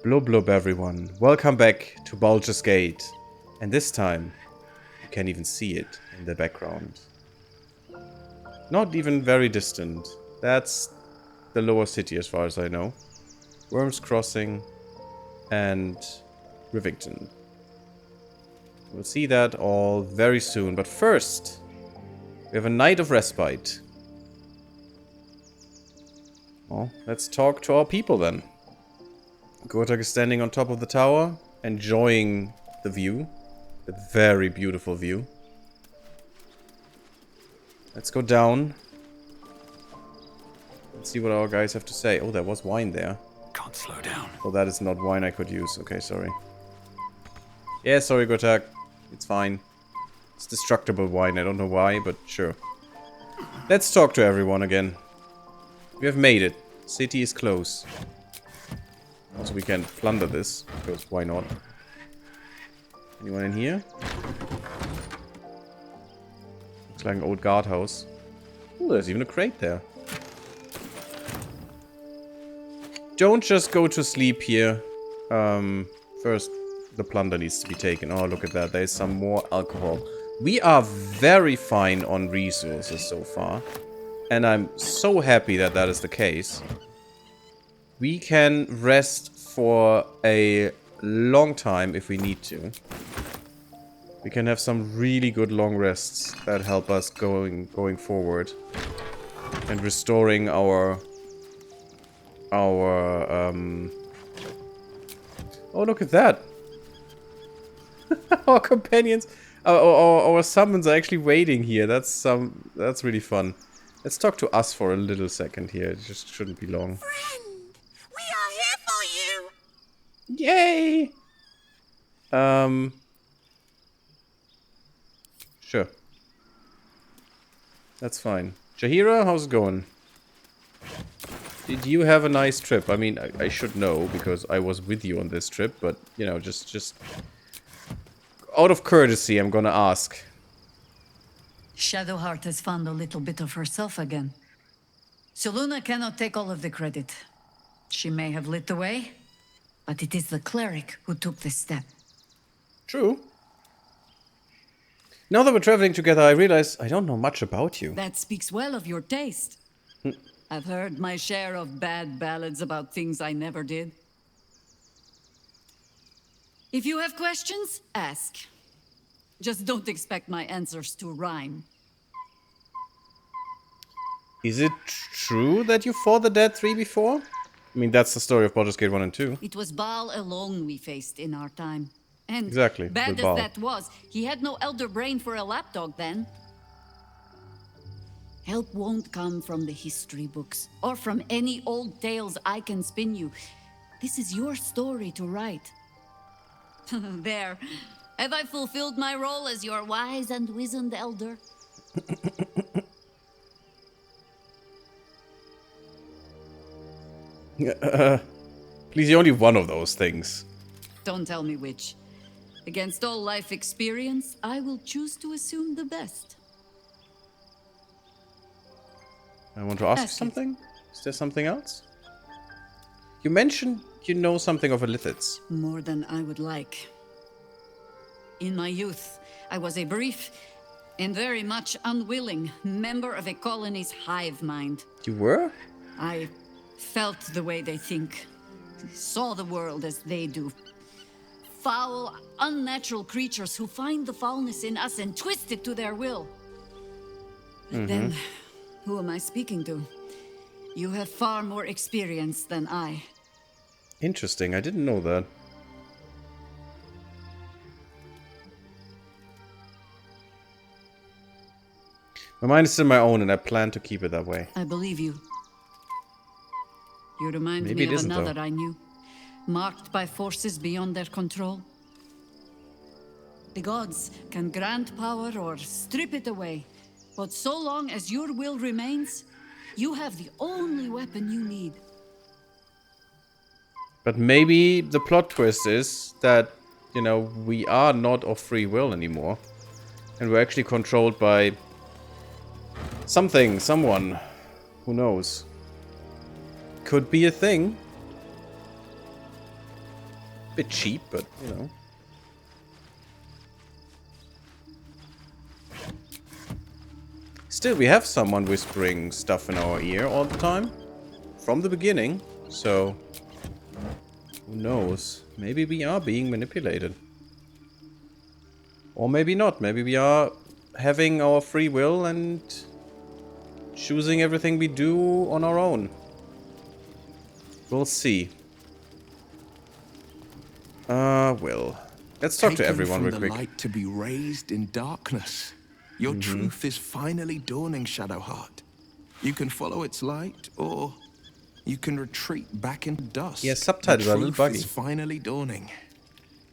Blub blub everyone, welcome back to Baldur's Gate. And this time, you can even see it in the background. Not even very distant. That's the lower city as far as I know. Worms Crossing and Rivington. We'll see that all very soon, but first, we have a night of respite. Well, let's talk to our people then. Gortak is standing on top of the tower, enjoying the view. The very beautiful view. Let's go down. Let's see what our guys have to say. Oh, there was wine there. Can't slow down. Oh, that is not wine I could use. Okay, sorry. Yeah, sorry, Gortak. It's fine. It's destructible wine. I don't know why, but sure. Let's talk to everyone again. We have made it. City is close. Also, we can plunder this, because why not? Anyone in here? Looks like an old guardhouse. Ooh, there's even a crate there. Don't just go to sleep here. First, the plunder needs to be taken. Oh, look at that. There's some more alcohol. We are very fine on resources so far. And I'm so happy that that is the case. We can rest for a long time if we need to. We can have some really good long rests that help us going forward. And restoring our oh, look at that. Our companions, our summons are actually waiting here. That's really fun. Let's talk to us for a little second here. It just shouldn't be long. Friend, we are here for you. Yay! Sure. That's fine. Jahira, how's it going? Did you have a nice trip? I mean, I should know because I was with you on this trip, but you know, just out of courtesy, I'm gonna ask. Shadowheart has found a little bit of herself again. Soluna cannot take all of the credit. She may have lit the way, but it is the cleric who took this step. True. Now that we're traveling together, I realize I don't know much about you. That speaks well of your taste. I've heard my share of bad ballads about things I never did. If you have questions, ask. Just don't expect my answers to rhyme. Is it true that you fought the Dead 3 before? I mean, that's the story of Baldur's Gate 1 and 2. It was Baal alone we faced in our time. And Exactly, bad with as Baal. that was, he had no elder brain for a lapdog then. Help won't come from the history books, or from any old tales I can spin you. This is your story to write. There. Have I fulfilled my role as your wise and wizened elder? Please, you're only one of those things. Don't tell me which. Against all life experience, I will choose to assume the best. I want to ask you Ask it. something. Is there something else? You mentioned you know something of Illithids. More than I would like. In my youth, I was a brief and very much unwilling member of a colony's hive mind. You were? I felt the way they think, saw the world as they do. Foul, unnatural creatures who find the foulness in us and twist it to their will. But then, who am I speaking to? You have far more experience than I. Interesting, I didn't know that. My mind is still my own and I plan to keep it that way. I believe you. You remind Maybe me it of isn't, another though. I knew, marked by forces beyond their control. The gods can grant power or strip it away, but so long as your will remains, you have the only weapon you need. But maybe the plot twist is that, you know, we are not of free will anymore. And we're actually controlled by something, someone. Who knows? Could be a thing. Bit cheap, but, you know. Still, we have someone whispering stuff in our ear all the time. From the beginning. So, who knows? Maybe we are being manipulated. Or maybe not. Maybe we are having our free will and choosing everything we do on our own. We'll see. Well. Let's talk to everyone real quick. Light to be raised in darkness. Your truth is finally dawning, Shadowheart. You can follow its light, or you can retreat back into dust. Yeah, subtitles are a little buggy. The truth is finally dawning.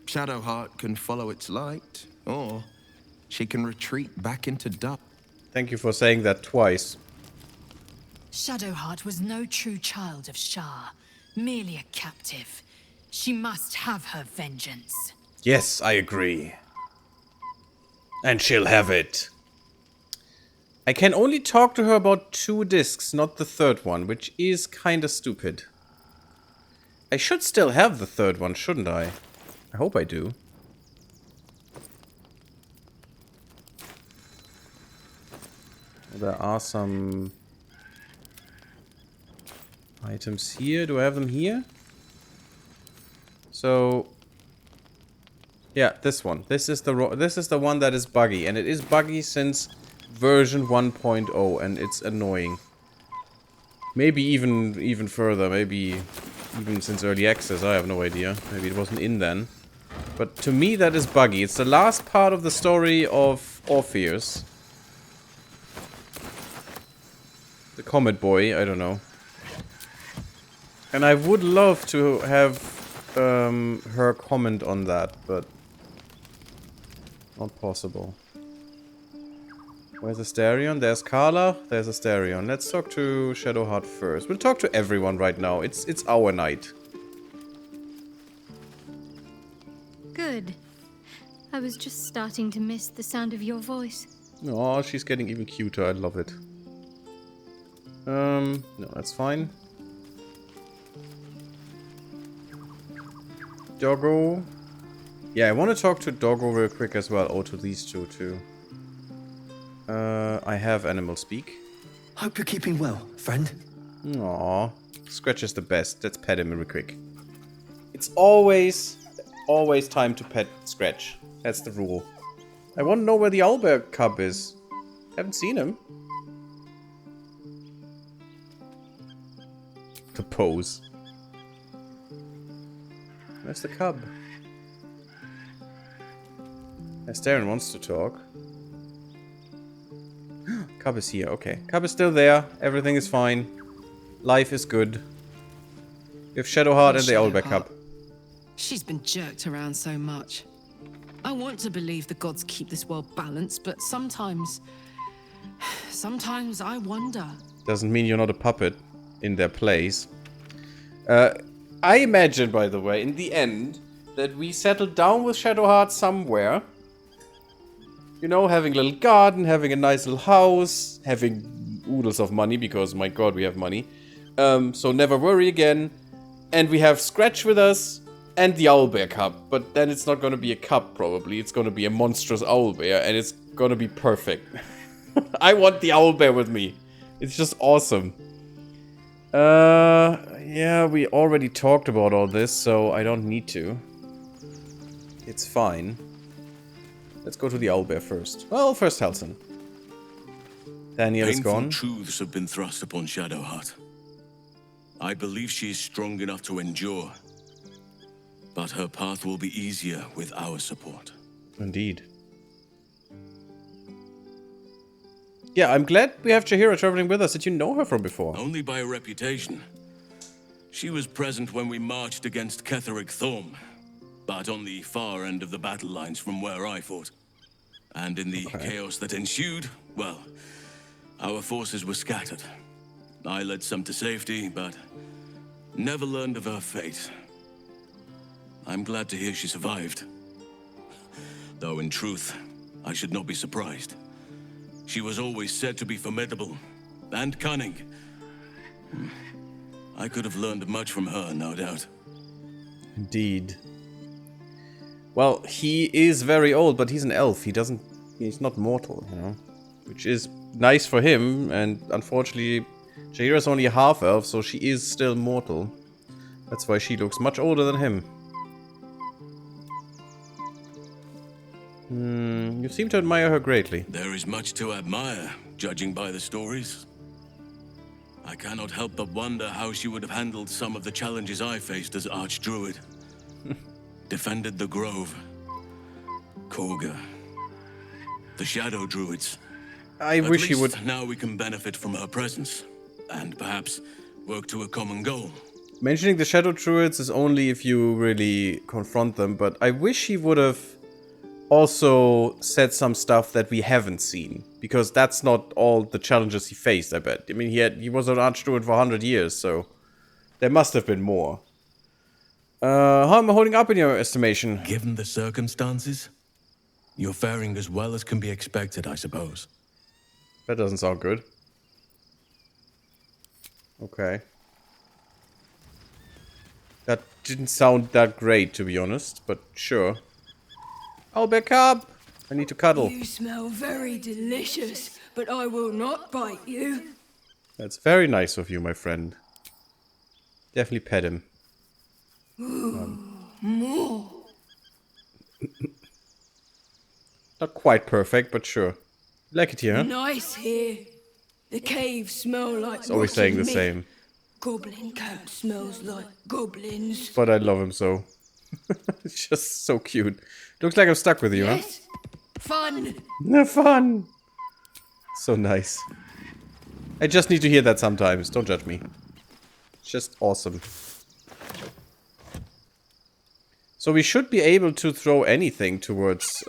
Shadowheart can follow its light, or she can retreat back into dust. Thank you for saying that twice. Shadowheart was no true child of Shah, merely a captive. She must have her vengeance. Yes, I agree. And she'll have it. I can only talk to her about 2 discs, not the 3rd one, which is kinda stupid. I should still have the 3rd one, shouldn't I? I hope I do. There are some items here. Do I have them here? So, yeah, this one. This is the one that is buggy, and it is buggy since version 1.0, and it's annoying. Maybe even further. Maybe even since early access. I have no idea. Maybe it wasn't in then. But to me, that is buggy. It's the last part of the story of Orpheus. The Comet Boy, I don't know. And I would love to have her comment on that, but not possible. Where's Asterion? There's Carla. There's Asterion. Let's talk to Shadowheart first. We'll talk to everyone right now. It's our night. Good. I was just starting to miss the sound of your voice. Oh, she's getting even cuter. I love it. No, that's fine. Doggo. Yeah, I want to talk to Doggo real quick as well. Oh, to these two too. I have animal speak. Hope you're keeping well, friend. Aww. Scratch is the best. Let's pet him real quick. It's always time to pet Scratch. That's the rule. I want to know where the owlbear cub is. Haven't seen him. The pose. Where's the cub? Asterion wants to talk. Cub is here, okay. Cub is still there. Everything is fine. Life is good. We have Shadowheart and the owlbear cub. She's been jerked around so much. I want to believe the gods keep this world balanced, but sometimes I wonder. Doesn't mean you're not a puppet in their place. I imagine, by the way, in the end, that we settle down with Shadowheart somewhere. You know, having a little garden, having a nice little house, having oodles of money, because, my god, we have money. So never worry again. And we have Scratch with us, and the owlbear cub. But then it's not gonna be a cub, probably. It's gonna be a monstrous owlbear, and it's gonna be perfect. I want the owlbear with me. It's just awesome. Yeah, we already talked about all this, so I don't need to. It's fine. Let's go to the owlbear first. Well, first Halsin. Daniel is gone. Painful truths have been thrust upon Shadowheart. I believe she is strong enough to endure. But her path will be easier with our support. Indeed. Yeah, I'm glad we have Jaheira traveling with us. Did you know her from before? Only by reputation. She was present when we marched against Ketheric Thorm, but on the far end of the battle lines from where I fought. And in the chaos that ensued, well, our forces were scattered. I led some to safety, but never learned of her fate. I'm glad to hear she survived. Though in truth, I should not be surprised. She was always said to be formidable and cunning. I could have learned much from her, no doubt. Indeed. Well, he is very old, but he's an elf. He's not mortal, you know. Which is nice for him, and unfortunately, Jaira's only a half-elf, so she is still mortal. That's why she looks much older than him. You seem to admire her greatly. There is much to admire, judging by the stories. I cannot help but wonder how she would have handled some of the challenges I faced as Archdruid. Defended the Grove, Korga, the Shadow Druids. I wish he would. Now we can benefit from her presence, and perhaps work to a common goal. Mentioning the Shadow Druids is only if you really confront them, but I wish he would have also said some stuff that we haven't seen, because that's not all the challenges he faced, I bet. I mean, he was an Archdruid for 100 years, so there must have been more. How am I holding up in your estimation? Given the circumstances, you're faring as well as can be expected, I suppose. That doesn't sound good. Okay. That didn't sound that great, to be honest, but sure. I'll back up. I need to cuddle. You smell very delicious, but I will not bite you. That's very nice of you, my friend. Definitely pet him. More. Not quite perfect, but sure. Like it here, huh? Nice here. The caves smell like It's always saying the meat. same. Goblin coat smells like goblins. But I love him so. It's just so cute. Looks like I'm stuck with you, Yes. Fun. huh? Fun! So nice. I just need to hear that sometimes. Don't judge me. It's just awesome. So we should be able to throw anything towards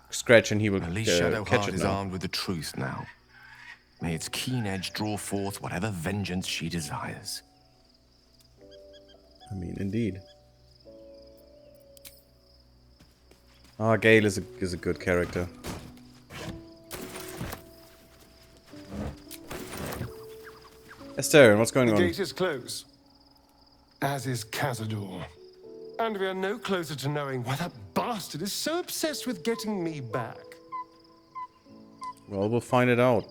Scratch and he will At least catch Shadowheart it is now. armed with the truth now. May its keen edge draw forth whatever vengeance she desires. I mean, indeed. Ah, Gale is a good character. Esther, what's going on? The gate is closed, as is Cazador. And we are no closer to knowing why that bastard is so obsessed with getting me back. Well, we'll find it out.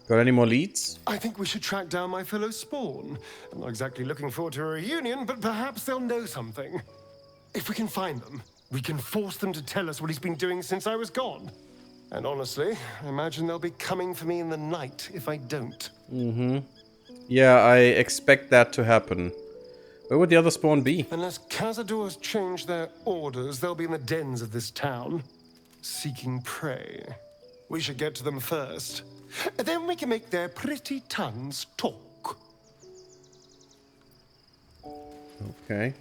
Got any more leads? I think we should track down my fellow Spawn. I'm not exactly looking forward to a reunion, but perhaps they'll know something. If we can find them, we can force them to tell us what he's been doing since I was gone. And honestly, I imagine they'll be coming for me in the night if I don't. Mm-hmm. Yeah, I expect that to happen. Where would the other Spawn be? Unless Cazador's changed their orders, they'll be in the dens of this town, seeking prey. We should get to them first. Then we can make their pretty tongues talk. Okay.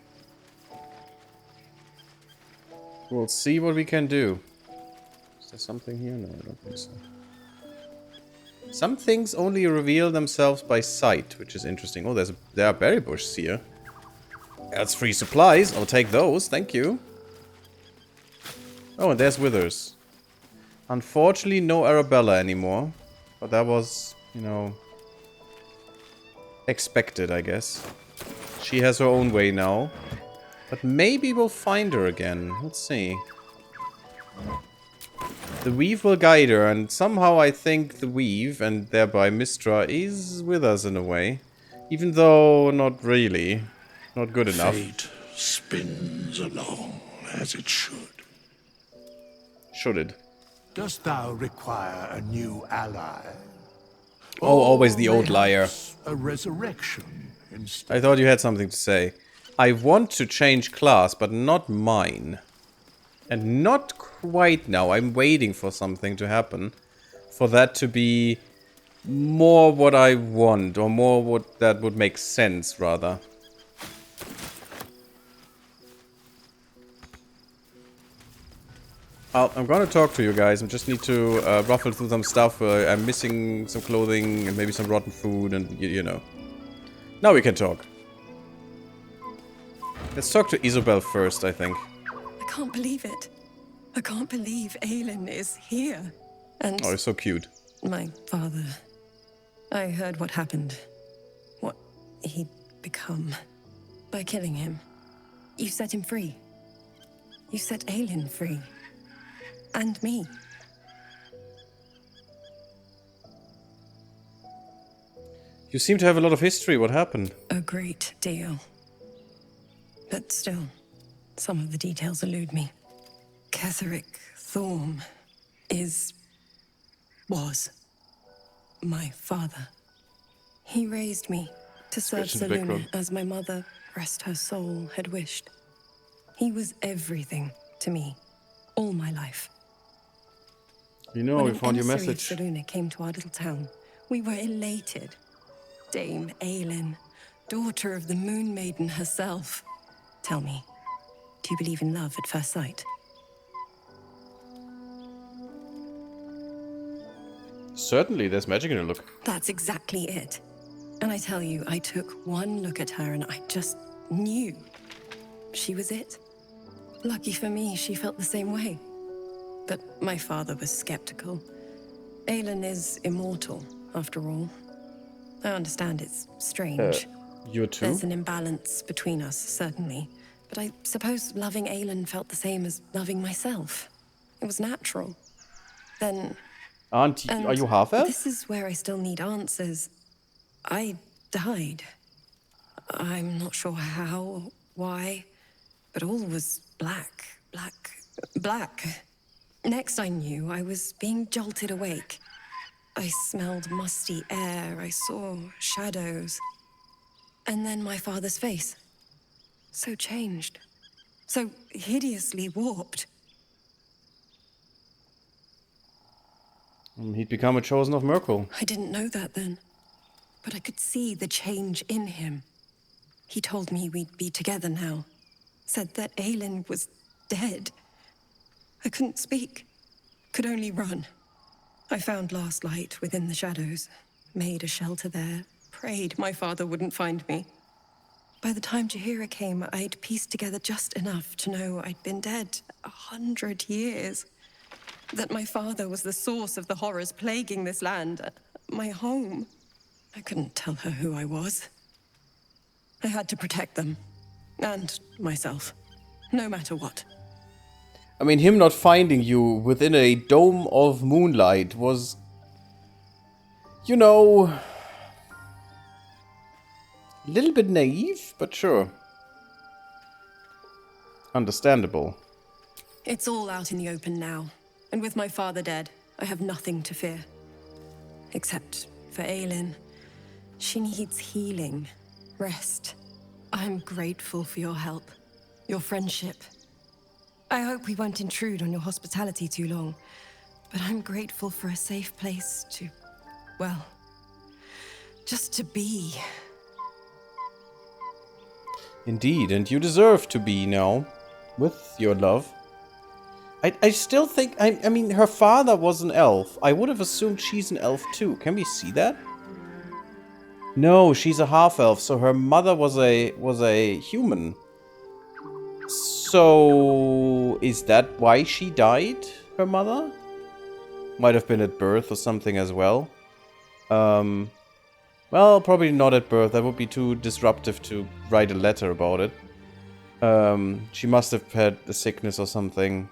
We'll see what we can do. Is there something here? No, I don't think so. Some things only reveal themselves by sight, which is interesting. Oh, there are berry bushes here. That's free supplies. I'll take those. Thank you. Oh, and there's Withers. Unfortunately, no Arabella anymore. But that was, you know, expected, I guess. She has her own way now. But maybe we'll find her again. Let's see. The Weave will guide her, and somehow I think the Weave, and thereby Mystra, is with us in a way. Even though not really. Not good enough. Fate spins along as it should. Should it? Dost thou require a new ally? Oh, always the old liar. A resurrection instead. I thought you had something to say. I want to change class, but not mine. And not quite now. I'm waiting for something to happen. For that to be more what I want. Or more what that would make sense, rather. I'm gonna talk to you guys. I just need to ruffle through some stuff. I'm missing some clothing and maybe some rotten food and, you know. Now we can talk. Let's talk to Isobel first, I think. I can't believe it. I can't believe Aelin is here. And Oh, he's so cute. my father. I heard what happened. What he'd become by killing him. You set him free. You set Aelin free. And me. You seem to have a lot of history. What happened? A great deal. But still, some of the details elude me. Ketheric Thorm was my father. He raised me to serve Selûne as my mother, rest her soul, had wished. He was everything to me, all my life. You know, we found your message. When Selûne came to our little town, we were elated. Dame Aelin, daughter of the Moon Maiden herself. Tell me, do you believe in love at first sight? Certainly, there's magic in her look. That's exactly it. And I tell you, I took one look at her and I just knew she was it. Lucky for me, she felt the same way. But my father was skeptical. Aelin is immortal, after all. I understand it's strange. You too? There's an imbalance between us, certainly. But I suppose loving Aelin felt the same as loving myself. It was natural. Then... Auntie, are you half-elf? This is where I still need answers. I died. I'm not sure how, why, but all was black. Next I knew, I was being jolted awake. I smelled musty air, I saw shadows. And then my father's face. So changed. So hideously warped. He'd become a chosen of Merkel. I didn't know that then. But I could see the change in him. He told me we'd be together now. Said that Aelin was dead. I couldn't speak. Could only run. I found last light within the shadows. Made a shelter there. Prayed my father wouldn't find me. By the time Jaheira came, I'd pieced together just enough to know I'd been dead 100 years. That my father was the source of the horrors plaguing this land. My home. I couldn't tell her who I was. I had to protect them. And myself. No matter what. I mean, him not finding you within a dome of moonlight was... You know... a little bit naive, but sure. Understandable. It's all out in the open now. And with my father dead, I have nothing to fear. Except for Aelin. She needs healing. Rest. I'm grateful for your help. Your friendship. I hope we won't intrude on your hospitality too long. But I'm grateful for a safe place to... well... just to be. Indeed, and you deserve to be now. With your love. I still think... I mean, her father was an elf. I would have assumed she's an elf too. Can we see that? No, she's a half-elf, so her mother was a human. So... is that why she died, her mother? Might have been at birth or something as well. Well, probably not at birth. That would be too disruptive to write a letter about it. She must have had a sickness or something.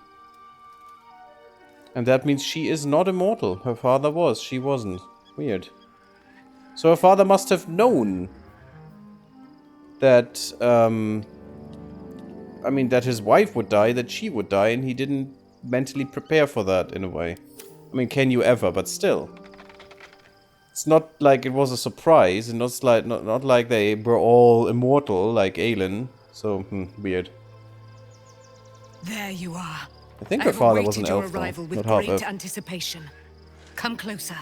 And that means she is not immortal. Her father was. She wasn't. Weird. So her father must have known that, I mean, that his wife would die, that she would die, and he didn't mentally prepare for that in a way. I mean, can you ever? But still. It's not like it was a surprise, and not like they were all immortal, like Aelin. So, weird. There you are. I think her father was an elf, your arrival with not half great elf. anticipation. Come closer.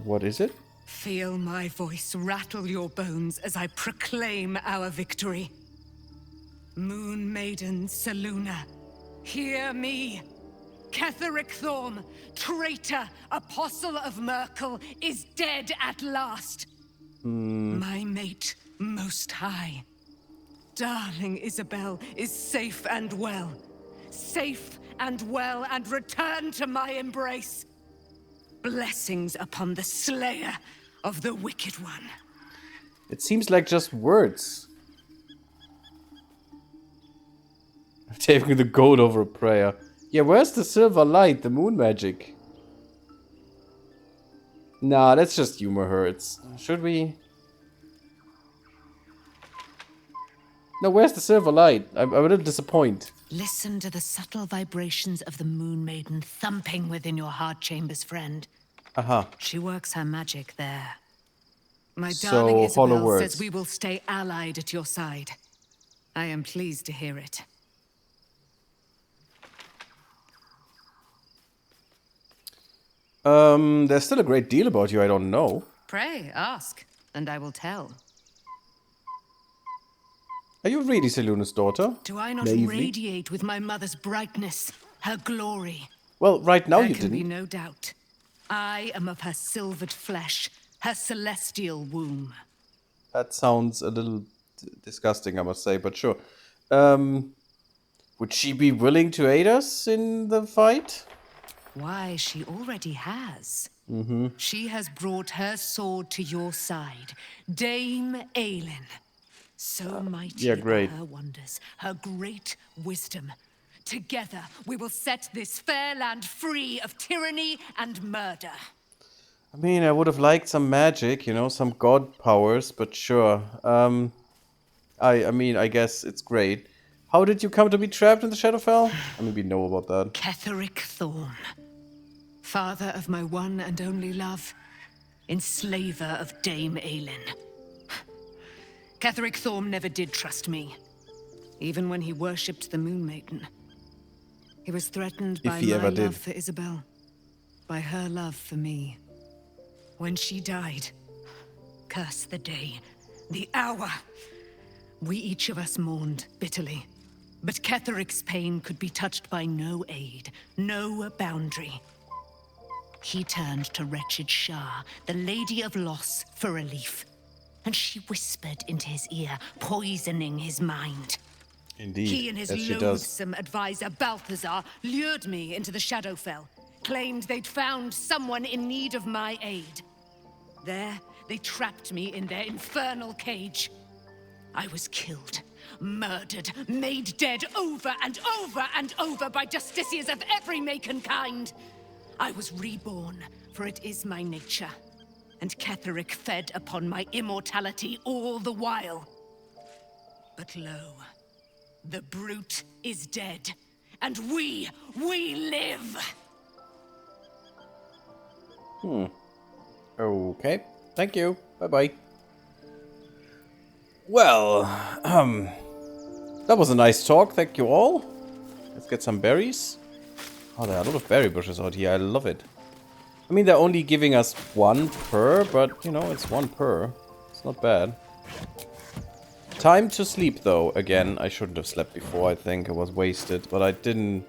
What is it? Feel my voice rattle your bones as I proclaim our victory. Moon Maiden Selûne, hear me. Ketheric Thorm, traitor, apostle of Merkel, is dead at last. My mate, most high. Darling Isabel is safe and well. Safe and well, and return to my embrace. Blessings upon the slayer of the Wicked One. It seems like just words. Taking the gold over a prayer. Yeah, where's the silver light, the moon magic? Nah, let's just humor her. Should we? No, where's the silver light? I'm a little disappointed. Listen to the subtle vibrations of the Moon Maiden thumping within your heart chambers, friend. Aha. She works her magic there. My So, darling hollow Isabel words. says we will stay allied at your side. I am pleased to hear it. There's still a great deal about you I don't know. Pray, ask, and I will tell. Are you really Seluna's daughter? Do I not Naively? radiate with my mother's brightness, her glory? Well, right now There you can be didn't. no doubt. I am of her silvered flesh, her celestial womb. That sounds a little disgusting, I must say, but sure. Would she be willing to aid us in the fight? Why, she already has. Mm-hmm. She has brought her sword to your side, Dame Aelin. So mighty yeah, great. are her wonders, her great wisdom. Together, we will set this fair land free of tyranny and murder. I mean, I would have liked some magic, you know, some god powers, but sure. I mean, I guess it's great. How did you come to be trapped in the Shadowfell? I mean, we know about that. Ketheric Thorm, father of my one and only love, enslaver of Dame Aelin. Ketheric Thorm never did trust me, even when he worshipped the Moon Maiden. He was threatened by my love for Isabel, by her love for me. When she died, curse the day, the hour, we each of us mourned bitterly. But Ketheric's pain could be touched by no aid, no boundary. He turned to wretched Shah, the Lady of Loss, for relief. And she whispered into his ear, poisoning his mind. Indeed, He and his as she does. loathsome advisor, Balthazar, lured me into the Shadowfell, claimed they'd found someone in need of my aid. There, they trapped me in their infernal cage. I was killed, murdered, made dead over and over and over by justiciars of every make and kind. I was reborn, for it is my nature. And Ketheric fed upon my immortality all the while. But lo, the brute is dead, and we live! Okay, thank you. Bye-bye. Well, that was a nice talk, thank you all. Let's get some berries. Oh, there are a lot of berry bushes out here, I love it. I mean, they're only giving us 1 per, but, you know, it's 1 per. It's not bad. Time to sleep, though. Again, I shouldn't have slept before, I think. I was wasted, but I didn't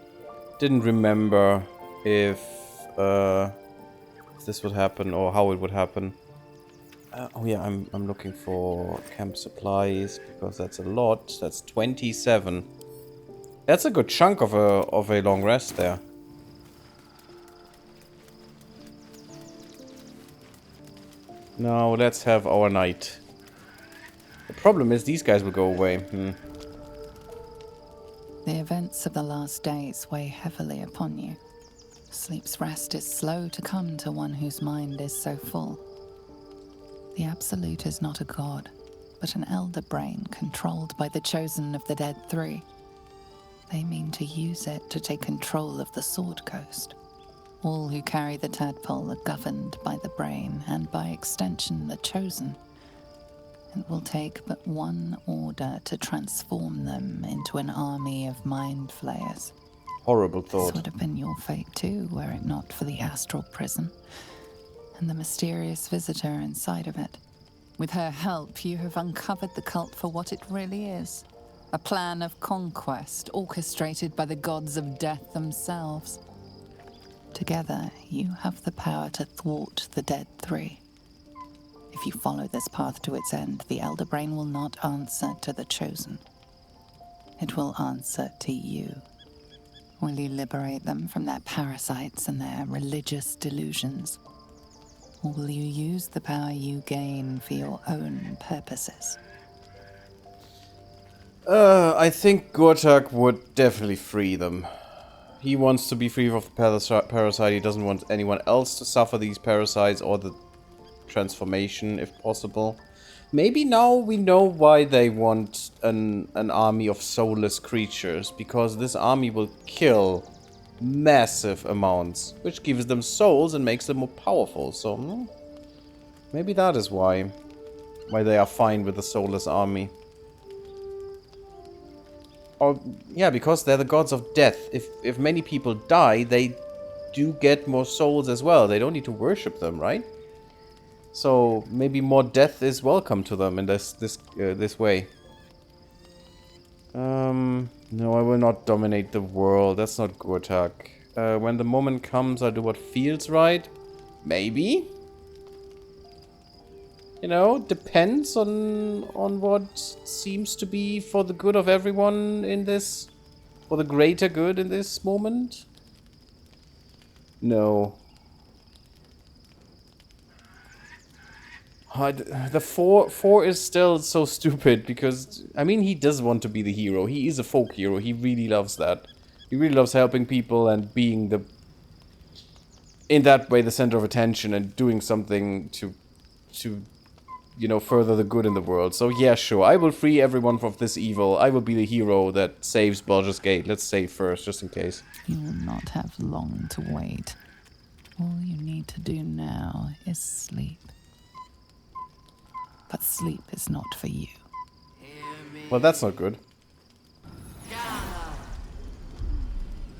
remember if this would happen or how it would happen. Oh yeah, I'm looking for camp supplies, because that's a lot. That's 27. That's a good chunk of a long rest there. Now let's have our night. The problem is these guys will go away. The events of the last days weigh heavily upon you. Sleep's rest is slow to come to one whose mind is so full. The Absolute is not a god, but an elder brain controlled by the chosen of the Dead Three. They mean to use it to take control of the Sword Coast. All who carry the tadpole are governed by the brain, and by extension the chosen. It will take but one order to transform them into an army of mind flayers. Horrible thought. This would have been your fate too, were it not for the astral prison and the mysterious visitor inside of it. With her help, you have uncovered the cult for what it really is. A plan of conquest orchestrated by the gods of death themselves. Together, you have the power to thwart the Dead Three. If you follow this path to its end, the Elder Brain will not answer to the Chosen. It will answer to you. Will you liberate them from their parasites and their religious delusions? Or will you use the power you gain for your own purposes? I think Gortak would definitely free them. He wants to be free of the parasite. He doesn't want anyone else to suffer these parasites or the transformation, if possible. Maybe now we know why they want an army of soulless creatures. Because this army will kill massive amounts, which gives them souls and makes them more powerful. So maybe that is why they are fine with the soulless army. Or yeah, because they're the gods of death. If many people die, they do get more souls as well. They don't need to worship them, right? So maybe more death is welcome to them in this way. No, I will not dominate the world. That's not Gortak. When the moment comes, I'll do what feels right. Maybe. You know, depends on what seems to be for the good of everyone in this, for the greater good in this moment. No. The 4 is still so stupid because, I mean, he does want to be the hero. He is a folk hero. He really loves that. He really loves helping people and being in that way, the center of attention and doing something to you know, further the good in the world. So yeah, sure, I will free everyone from this evil. I will be the hero that saves Baldur's Gate. Let's save first, just in case. You will not have long to wait. All you need to do now is sleep. But sleep is not for you. Well, that's not good.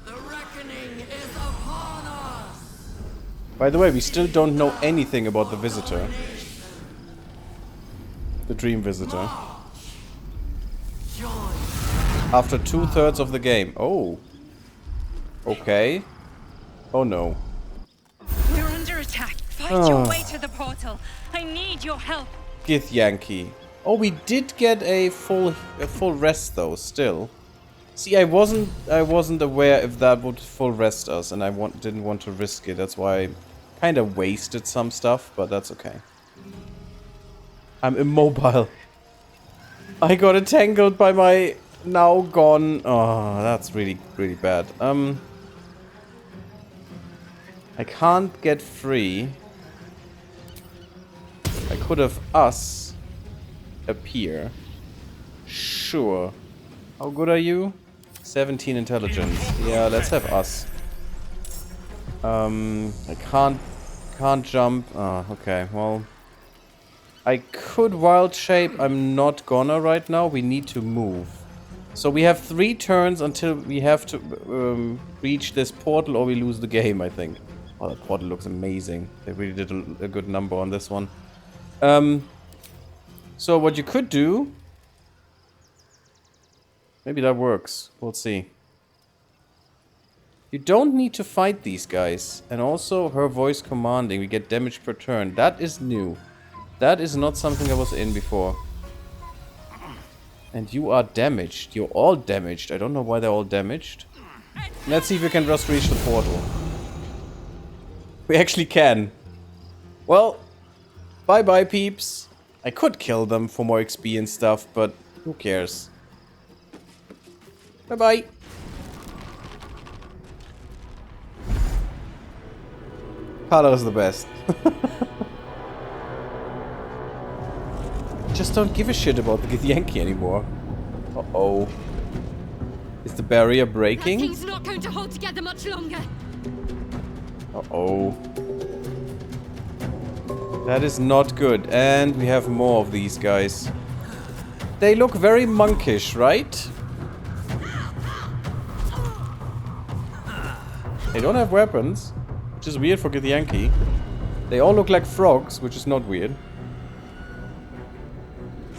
The reckoning is upon us. By the way, we still don't know anything about the visitor. The dream visitor. After 2/3 of the game. Oh. Okay. Oh no. We're under attack. Find your way to the portal. I need your help. Githyanki. Oh, we did get a full rest though, still. See, I wasn't aware if that would full rest us, and I didn't want to risk it. That's why I kind of wasted some stuff, but that's okay. I'm immobile. I got entangled by my now gone. Oh, that's really, really bad. I can't get free. I could have us appear. Sure. How good are you? 17 intelligence. Yeah, let's have us. I can't jump. Oh, okay, well. I could wild shape. I'm not gonna right now. We need to move. So we have 3 turns until we have to reach this portal or we lose the game, I think. Oh, the portal looks amazing. They really did a good number on this one. So what you could do... Maybe that works. We'll see. You don't need to fight these guys. And also her voice commanding. We get damage per turn. That is new. That is not something I was in before. And you are damaged. You're all damaged. I don't know why they're all damaged. Let's see if we can just reach the portal. We actually can. Well, bye-bye, peeps. I could kill them for more XP and stuff, but who cares? Bye-bye. Carlo's the best. Just don't give a shit about the Githyanki anymore. Uh-oh. Is the barrier breaking? That thing's not going to hold together much longer. Uh-oh. That is not good. And we have more of these guys. They look very monkish, right? They don't have weapons, which is weird for Githyanki. They all look like frogs, which is not weird.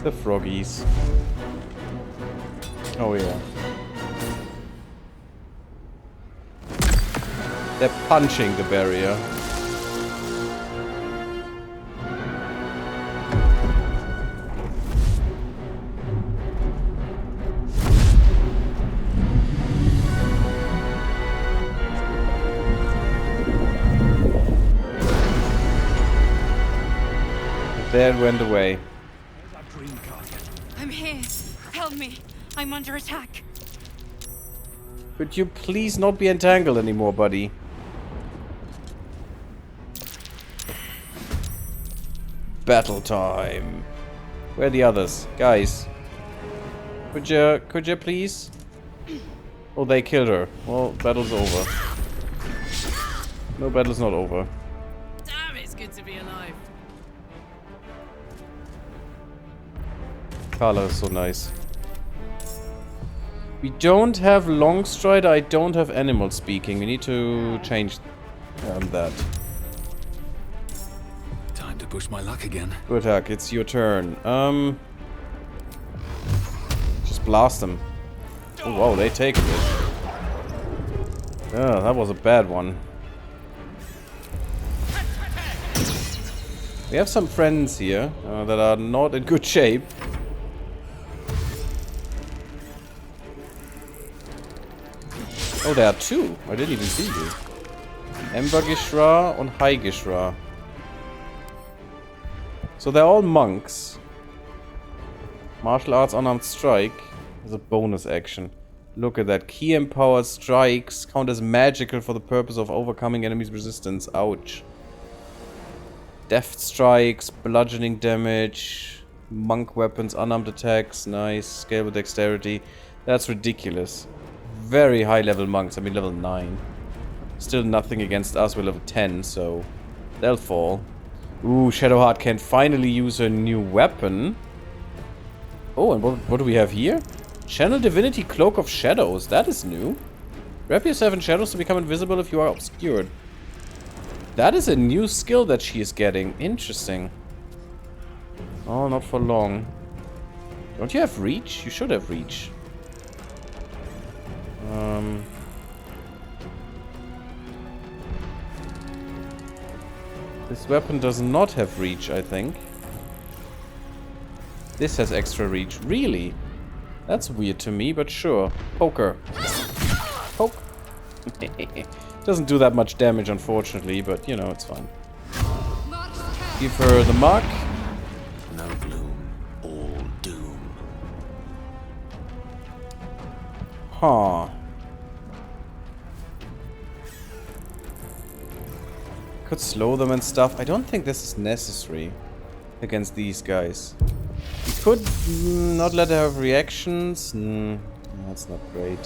The froggies. Oh yeah. They're punching the barrier. There it went away. I'm here. Help me. I'm under attack. Could you please not be entangled anymore, buddy? Battle time. Where are the others? Guys. Could you please? Oh, they killed her. Well, battle's over. No, battle's not over. Damn, it's good to be alive. Carla is so nice. We don't have Longstrider, I don't have Animal Speaking. We need to change that. Time to push my luck again. Good luck, it's your turn. Just blast them. Oh wow, they take it. Yeah, that was a bad one. We have some friends here that are not in good shape. Oh, there are two. I didn't even see you. Ember Gishra and High Gishra. So they're all monks. Martial Arts Unarmed Strike is a bonus action. Look at that. Key Empowered Strikes count as magical for the purpose of overcoming enemies' resistance. Ouch. Deft Strikes, bludgeoning damage, monk weapons, unarmed attacks. Nice. Scale with dexterity. That's ridiculous. Very high level monks. I mean level 9. Still nothing against us. We're level 10, so they'll fall. Ooh, Shadowheart can finally use her new weapon. Oh, and what do we have here? Channel Divinity Cloak of Shadows. That is new. Wrap yourself in shadows to become invisible if you are obscured. That is a new skill that she is getting. Interesting. Oh, not for long. Don't you have reach? You should have reach. This weapon does not have reach, I think. This has extra reach. Really? That's weird to me, but sure. Poker. Poke. Doesn't do that much damage, unfortunately, but, you know, it's fine. Give her the mark. No gloom, all doom. Huh. Could slow them and stuff. I don't think this is necessary against these guys. We could not let her have reactions. That's not great.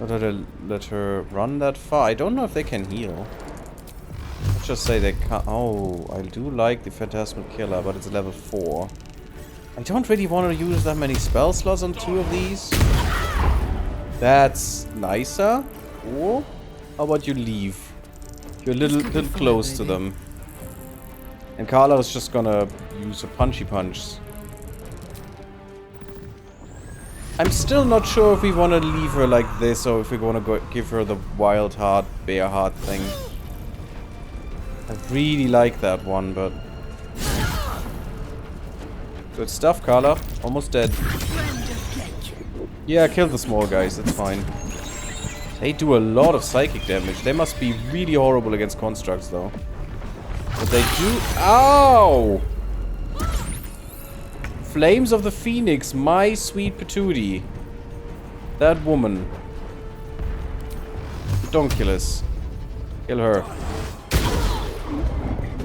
Let her run that far. I don't know if they can heal. Let's just say they can't. Oh, I do like the Phantasmal Killer, but it's level 4. I don't really want to use that many spell slots on 2 of these. That's nicer. Or how about you leave? You're a little close to them. And Carla is just gonna use a punchy punch. I'm still not sure if we want to leave her like this or if we want to give her the wild heart, bear heart thing. I really like that one, but... Good stuff, Carla. Almost dead. Yeah, kill the small guys, that's fine. They do a lot of psychic damage. They must be really horrible against constructs, though. But they do... Ow! Flames of the Phoenix, my sweet patootie. That woman. Pedunculus. Kill her.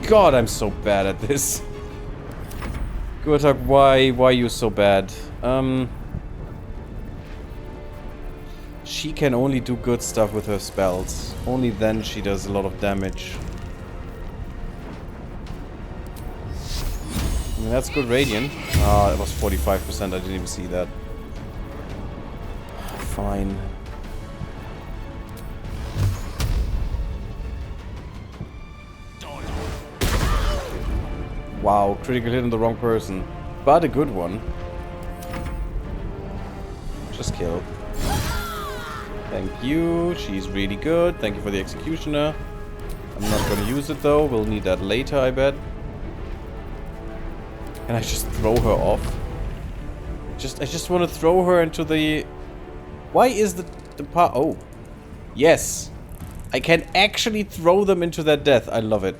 God, I'm so bad at this. Gurtak, why are you so bad? She can only do good stuff with her spells. Only then she does a lot of damage. I mean, that's good radiant. Ah, it was 45%. I didn't even see that. Fine. Wow, critical hit on the wrong person. But a good one. Just kill. Thank you. She's really good. Thank you for the Executioner. I'm not gonna use it though. We'll need that later, I bet. Can I just throw her off? I just want to throw her into the... Why is the part... Oh. Yes. I can actually throw them into their death. I love it.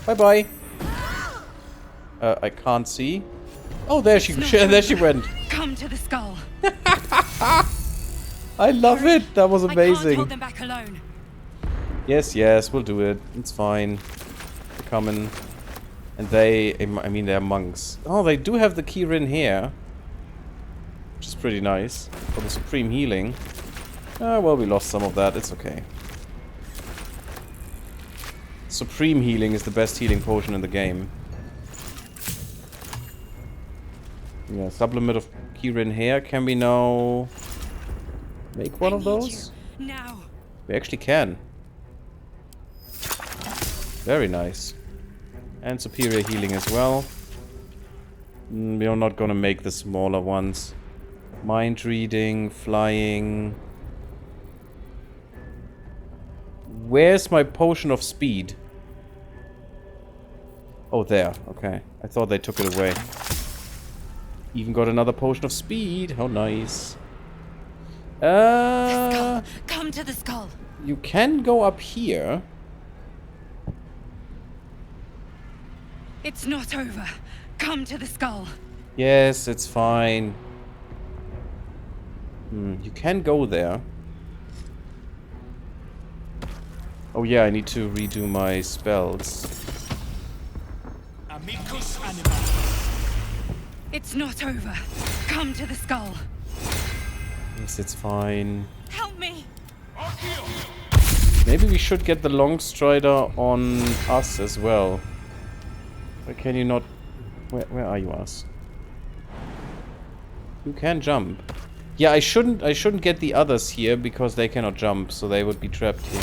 Bye-bye. I can't see. Oh, there she there she went. Come to the skull. I love it. That was I can't amazing. hold them back alone. Yes, yes, we'll do it. It's fine. They're coming. And they, I mean, they're monks. Oh, they do have the Kirin here. Which is pretty nice. For the supreme healing. Well, we lost some of that. It's okay. Supreme healing is the best healing potion in the game. Yeah, supplement of Kirin here. Can we now make one of those? Now. We actually can. Very nice. And superior healing as well. We are not gonna make the smaller ones. Mind reading, flying. Where's my potion of speed? Oh, there. Okay. I thought they took it away. Even got another potion of speed. How nice. The skull. Come to the skull. You can go up here. It's not over. Come to the skull. Yes, it's fine. You can go there. Oh yeah, I need to redo my spells. It's not over. Come to the skull. Yes, it's fine. Help me. Maybe we should get the long strider on us as well. Why can you not... Where are you, us? You can jump. Yeah, I shouldn't get the others here because they cannot jump, so they would be trapped here.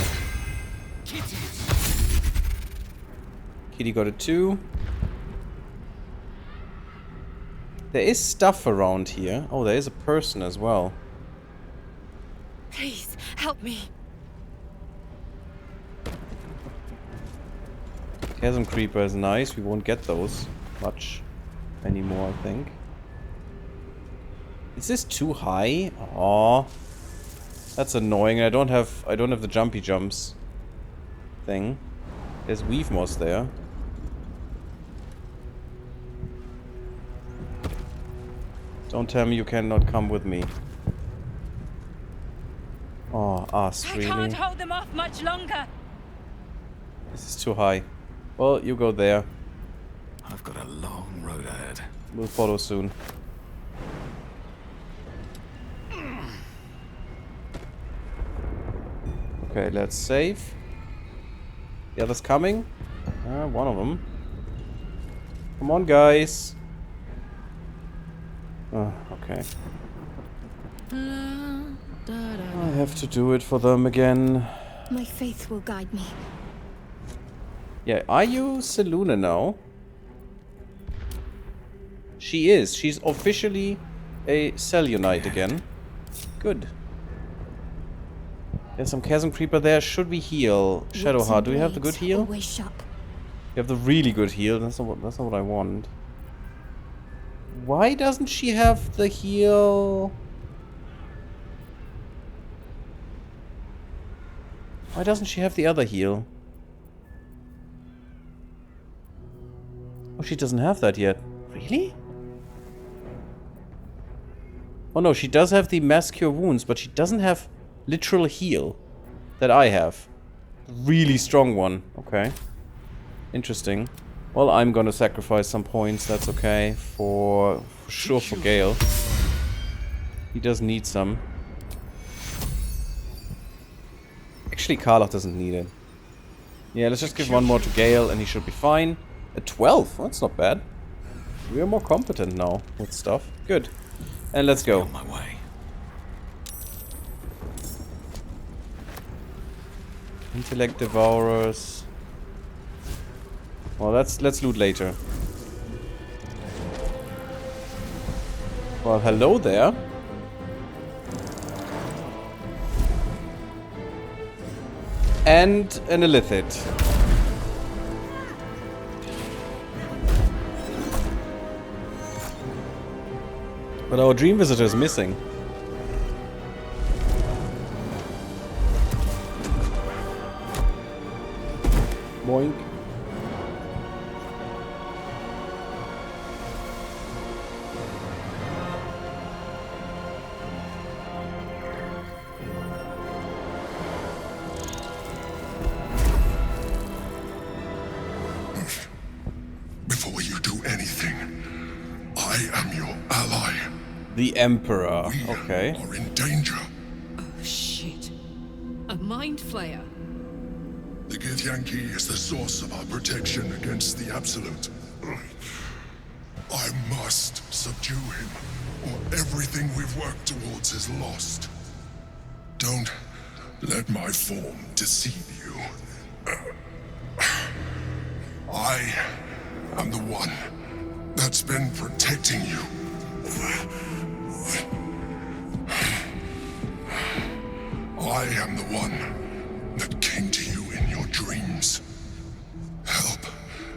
Kitty got a 2. There is stuff around here. Oh, there is a person as well. Please, help me. Chasm Creeper is nice. We won't get those much anymore, I think. Is this too high? Aw. That's annoying. I don't have the jumpy jumps thing. There's Weave Moss there. Don't tell me you cannot come with me. Oh, us, really? I can't hold them off much longer. This is too high. Well, you go there. I've got a long road ahead. We'll follow soon. Okay, let's save. The other's coming. One of them. Come on, guys. Okay. I have to do it for them again. My faith will guide me. Yeah, are you Seluna now? She is. She's officially a Selunite again. Good. There's some Chasm Creeper there. Should we heal? Shadowheart, do we have the good heal? Always sharp. We have the really good heal. That's not what I want. Why doesn't she have the heal? Why doesn't she have the other heal? Oh, she doesn't have that yet. Really? Oh no, she does have the Mass Cure Wounds, but she doesn't have literal heal that I have. Really strong one. Okay. Interesting. Well, I'm gonna sacrifice some points. That's okay. For sure for Gale. He does need some. Actually, Karlach doesn't need it. Yeah, let's just give one more to Gale and he should be fine. A 12? That's not bad. We are more competent now with stuff. Good. And let's go. My way. Intellect Devourers. Well, let's loot later. Well, hello there. And an Illithid. But our Dream Visitor is missing. Boink. you do anything, I am your ally. The Emperor. Okay. We are in danger. Oh, shit. A mind flayer. The Githyanki is the source of our protection against the Absolute. I must subdue him, or everything we've worked towards is lost. Don't let my form deceive you. I am the one that's been protecting you. I am the one that came to you in your dreams. Help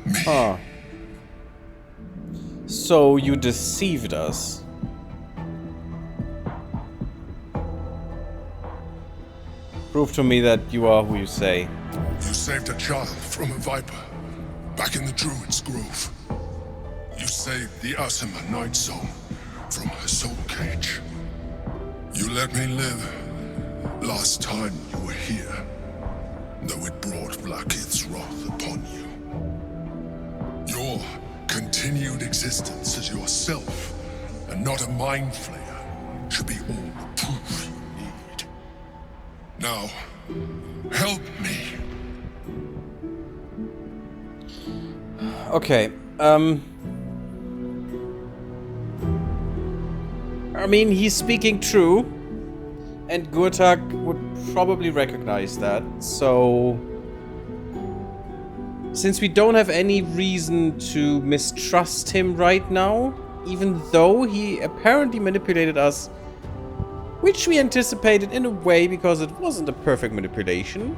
me. Huh. So you deceived us. Prove to me that you are who you say. You saved a child from a viper back in the Druid's Grove. You saved the Asima Night Zone from her soul cage. You let me live last time you were here, though it brought Blackith's wrath upon you. Your continued existence as yourself, and not a mind flayer, should be all the proof you need. Now, help me. Okay, I mean, he's speaking true, and Gurtak would probably recognize that, so... Since we don't have any reason to mistrust him right now, even though he apparently manipulated us, which we anticipated in a way because it wasn't a perfect manipulation.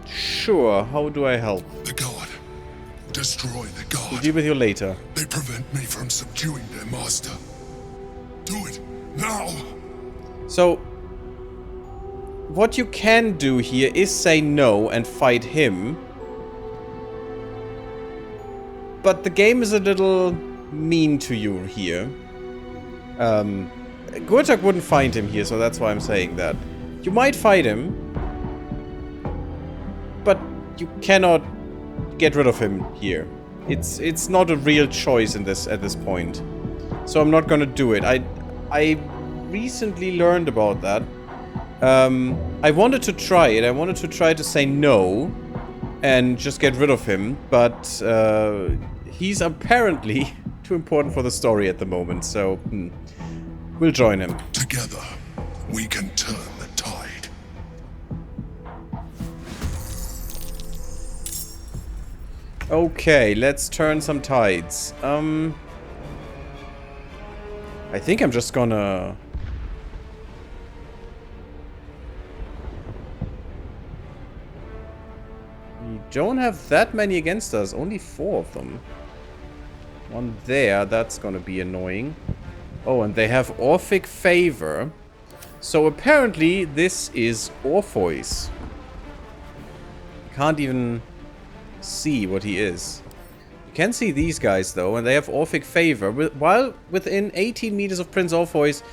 Sure, how do I help? The god. Destroy the god. We'll deal with you later. They prevent me from subduing their master. Do it, now! So, what you can do here is say no and fight him. But the game is a little mean to you here. Gurtak wouldn't find him here, so that's why I'm saying that. You might fight him, but you cannot get rid of him here. It's not a real choice in this at this point. So I'm not gonna do it. I recently learned about that. I wanted to try it. I wanted to try to say no and just get rid of him, but he's apparently too important for the story at the moment, so we'll join him. Together, we can turn the tide. Okay, let's turn some tides. I think I'm just gonna... We don't have that many against us, only 4 of them. One there, that's gonna be annoying. Oh, and they have Orphic Favor. So apparently this is Orpheus. Can't even see what he is. You can see these guys though, and they have Orphic Favor. While within 18 meters of Prince Orpheus,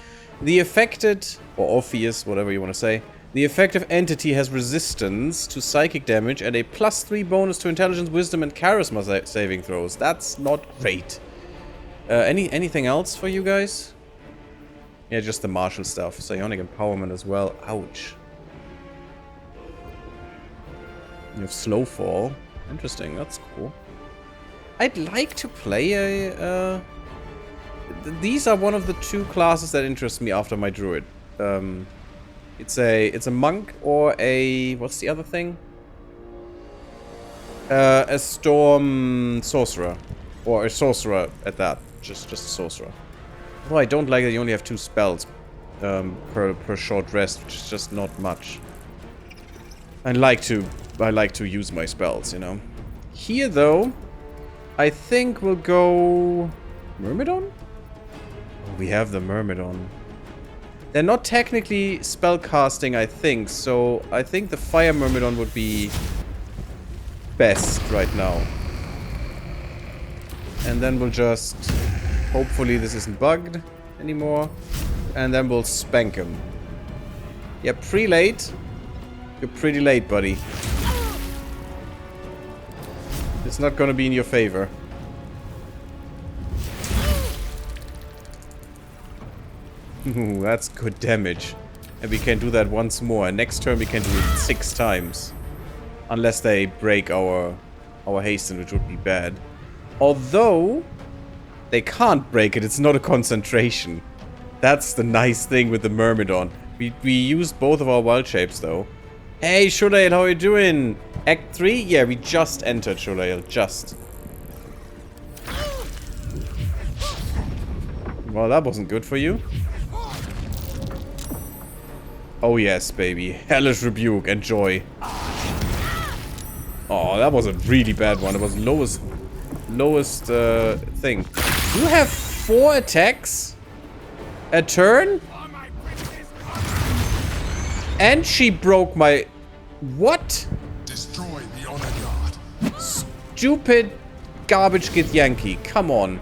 the affected, or Orpheus, whatever you want to say, the effective entity has resistance to psychic damage and a +3 bonus to intelligence, wisdom, and charisma saving throws. That's not great. Anything else for you guys? Yeah, just the martial stuff. Psionic empowerment as well. Ouch. You have slow fall. Interesting, that's cool. I'd like to play a... these are one of the 2 classes that interest me after my druid. It's a monk or a... what's the other thing? A storm sorcerer. Or a sorcerer at that. Just a sorcerer. Although I don't like that you only have 2 spells per short rest, which is just not much. I like to use my spells, you know. Here though, I think we'll go Myrmidon? Oh, we have the Myrmidon. They're not technically spell casting, I think, so I think the Fire Myrmidon would be best right now. And then we'll just... hopefully this isn't bugged anymore. And then we'll spank him. Yeah, prelate. You're pretty late, buddy. It's not gonna be in your favor. Ooh, that's good damage. And we can do that once more. And next turn we can do it 6 times. Unless they break our hasten, which would be bad. Although, they can't break it. It's not a concentration. That's the nice thing with the Myrmidon. We used both of our wild shapes, though. Hey, Shulael, how are you doing? Act 3? Yeah, we just entered, Shulael. Just. Well, that wasn't good for you. Oh, yes, baby. Hellish Rebuke. Enjoy. Oh, that was a really bad one. It was lowest thing. You have 4 attacks a turn? And she broke my... What? Destroy the honor guard. Stupid garbage kid Yankee. Come on.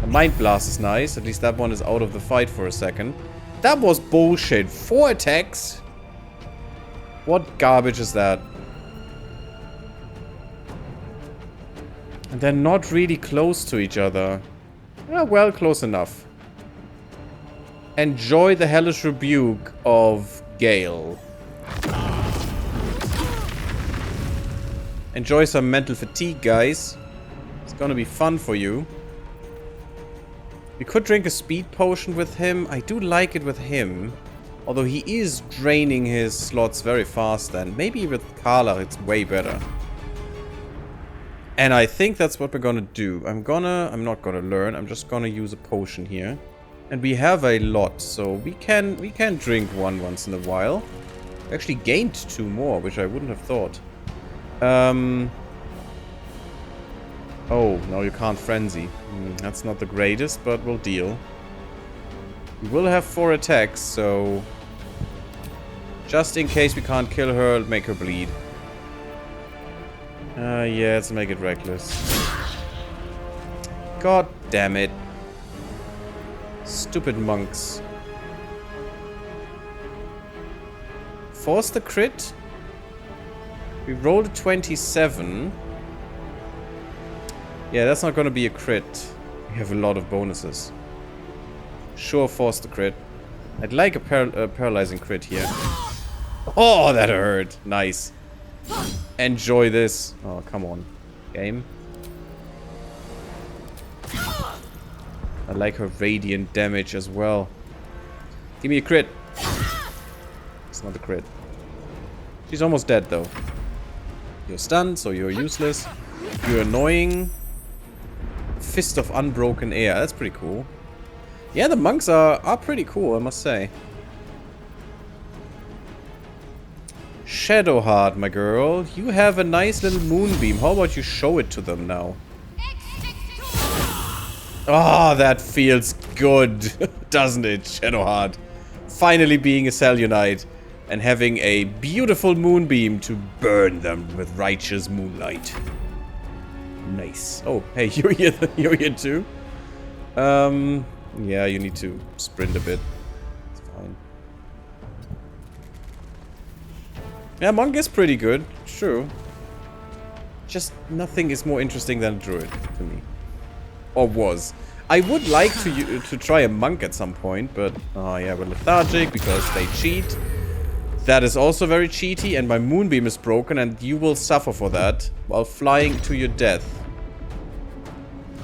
A Mind Blast is nice. At least that one is out of the fight for a second. That was bullshit. 4 attacks? What garbage is that? And they're not really close to each other. Yeah, well, close enough. Enjoy the Hellish Rebuke of Gale. Enjoy some mental fatigue, guys. It's gonna be fun for you. We could drink a speed potion with him. I do like it with him. Although he is draining his slots very fast then. Maybe with Carla it's way better. And I think that's what we're gonna do. I'm not gonna learn. I'm just gonna use a potion here. And we have a lot, so we can drink one once in a while. We actually gained 2 more, which I wouldn't have thought. Oh, no, you can't frenzy. That's not the greatest, but we'll deal. We will have 4 attacks, so just in case we can't kill her, make her bleed. Yeah, let's make it reckless. God damn it. Stupid monks. Force the crit. We rolled a 27. Yeah, that's not gonna be a crit. We have a lot of bonuses. Sure, force the crit. I'd like a paralyzing crit here. Oh, that hurt. Nice. Enjoy this. Oh, come on. Game. I like her radiant damage as well. Give me a crit. It's not a crit. She's almost dead, though. You're stunned, so you're useless. You're annoying. Fist of Unbroken Air. That's pretty cool. Yeah, the monks are pretty cool, I must say. Shadowheart, my girl. You have a nice little moonbeam. How about you show it to them now? Oh, that feels good, doesn't it, Shadowheart? Finally being a Selûnite and having a beautiful moonbeam to burn them with righteous moonlight. Nice. Oh, hey, you're here too? Yeah, you need to sprint a bit. It's fine. Yeah, Monk is pretty good. True. Just nothing is more interesting than a druid to me. Or was. I would like to try a monk at some point, but oh yeah, we're lethargic because they cheat. That is also very cheaty, and my moonbeam is broken, and you will suffer for that while flying to your death.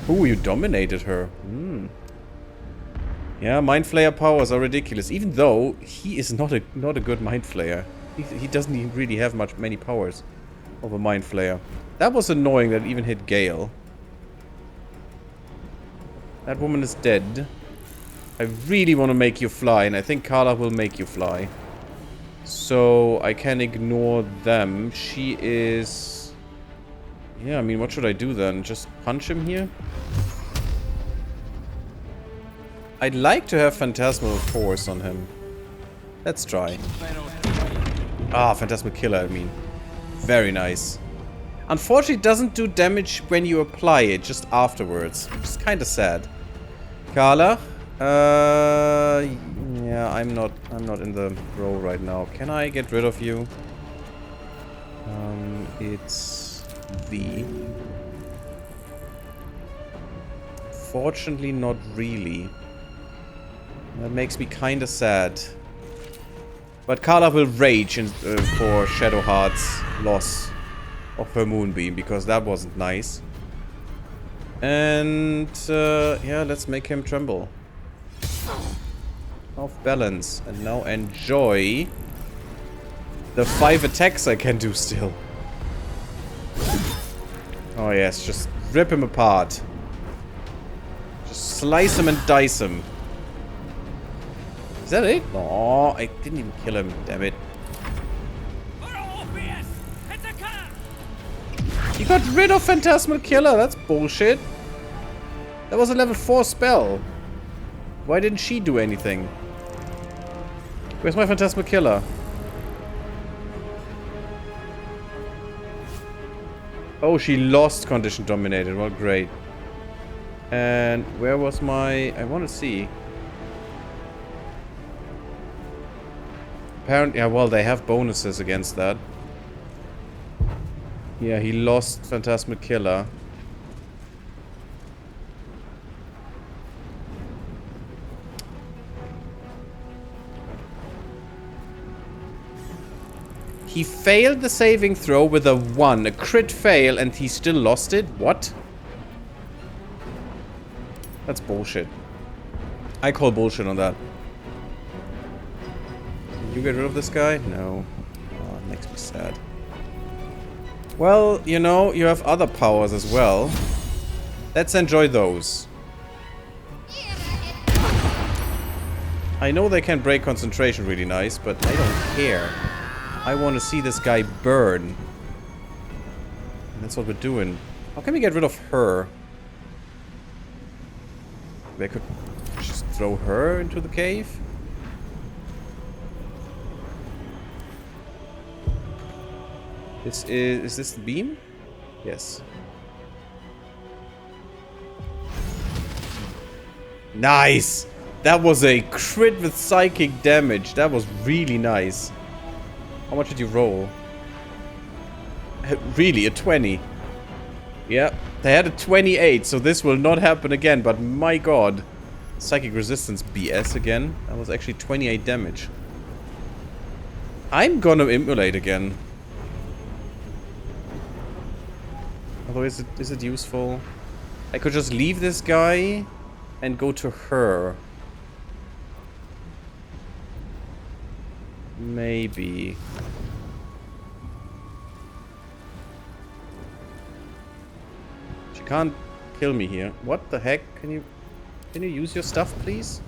Ooh, you dominated her. Yeah, Mind Flayer powers are ridiculous, even though he is not a good Mind Flayer. He doesn't even really have many powers of a Mind Flayer. That was annoying that it even hit Gale. That woman is dead. I really want to make you fly, and I think Carla will make you fly. So I can ignore them. She is... Yeah, I mean, what should I do then? Just punch him here? I'd like to have Phantasmal Force on him. Let's try. Ah, Phantasmal Killer, I mean. Very nice. Unfortunately, it doesn't do damage when you apply it, just afterwards. Which is kind of sad. Carla? Yeah, I'm not in the row right now. Can I get rid of you? It's V. Unfortunately, not really. That makes me kinda sad. But Carla will rage for Shadowheart's loss of her moonbeam, because that wasn't nice. And, yeah, let's make him tremble. Off balance. And now enjoy the 5 attacks I can do still. Oh yes, just rip him apart. Just slice him and dice him. Is that it? Oh, I didn't even kill him, damn it. You got rid of Phantasmal Killer, that's bullshit. That was a level 4 spell. Why didn't she do anything? Where's my Phantasmal Killer? Oh, she lost Condition Dominated. Well, great. And where was my... I want to see. Apparently, yeah, well, they have bonuses against that. Yeah, he lost Phantasmal Killer. He failed the saving throw with a 1, a crit fail, and he still lost it? What? That's bullshit. I call bullshit on that. Can you get rid of this guy? No. Oh, it makes me sad. Well, you know, you have other powers as well. Let's enjoy those. I know they can break concentration really nice, but I don't care. I want to see this guy burn. And that's what we're doing. How can we get rid of her? They could just throw her into the cave? Is this the beam? Yes. Nice! That was a crit with psychic damage. That was really nice. How much did you roll? Really, a 20. Yeah, they had a 28, so this will not happen again, but my god. Psychic resistance BS again. That was actually 28 damage. I'm gonna immolate again. Although, is it useful? I could just leave this guy and go to her. Maybe. She can't kill me here. What the heck? Can you use your stuff, please?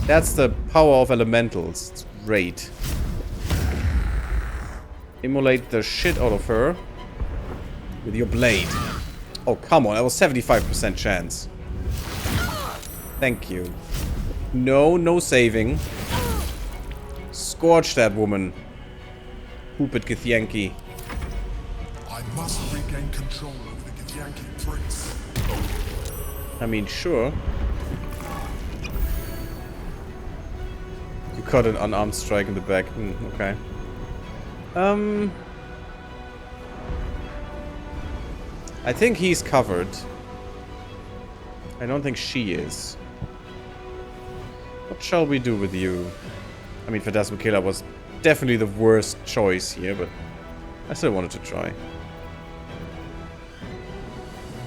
That's the power of elementals. It's great. Immolate the shit out of her with your blade. Oh, come on. That was 75% chance. Thank you. No saving. Scorch that woman. Hoopit Githyanki. I must regain control of the Githyanki prince. I mean, sure. You caught an unarmed strike in the back. Okay. I think he's covered. I don't think she is. What shall we do with you? I mean, Phantasmal Killer was definitely the worst choice here, but I still wanted to try.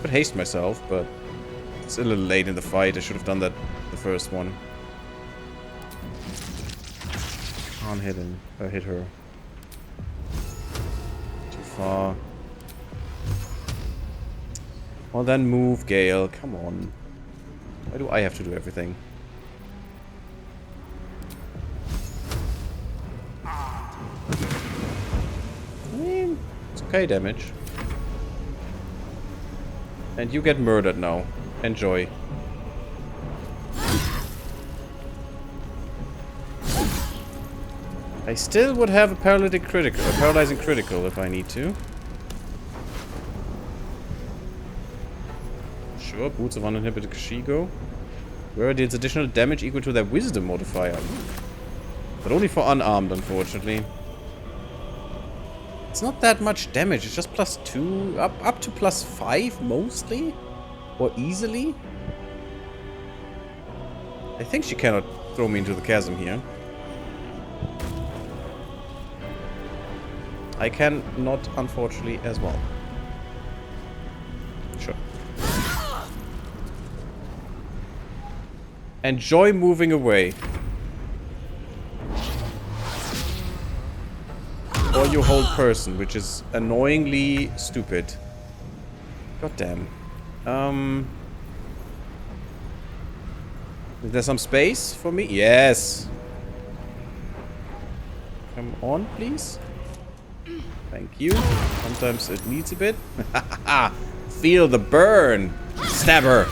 Could haste myself, but it's a little late in the fight. I should have done that the first one. Can't hit him. Hit her. Too far. Well then move, Gale. Come on. Why do I have to do everything? I mean, it's okay damage. And you get murdered now. Enjoy. I still would have a paralyzing critical if I need to. Sure, Boots of Uninhibited Kashigo. Where deals additional damage equal to their wisdom modifier. But only for unarmed, unfortunately. It's not that much damage, it's just +2, up to +5 mostly. Or easily? I think she cannot throw me into the chasm here. I can not, unfortunately, as well. Sure. Enjoy moving away. Or you hold person, which is annoyingly stupid. God damn. Is there some space for me? Yes. Come on, please. Thank you. Sometimes it needs a bit. Feel the burn. Stab her.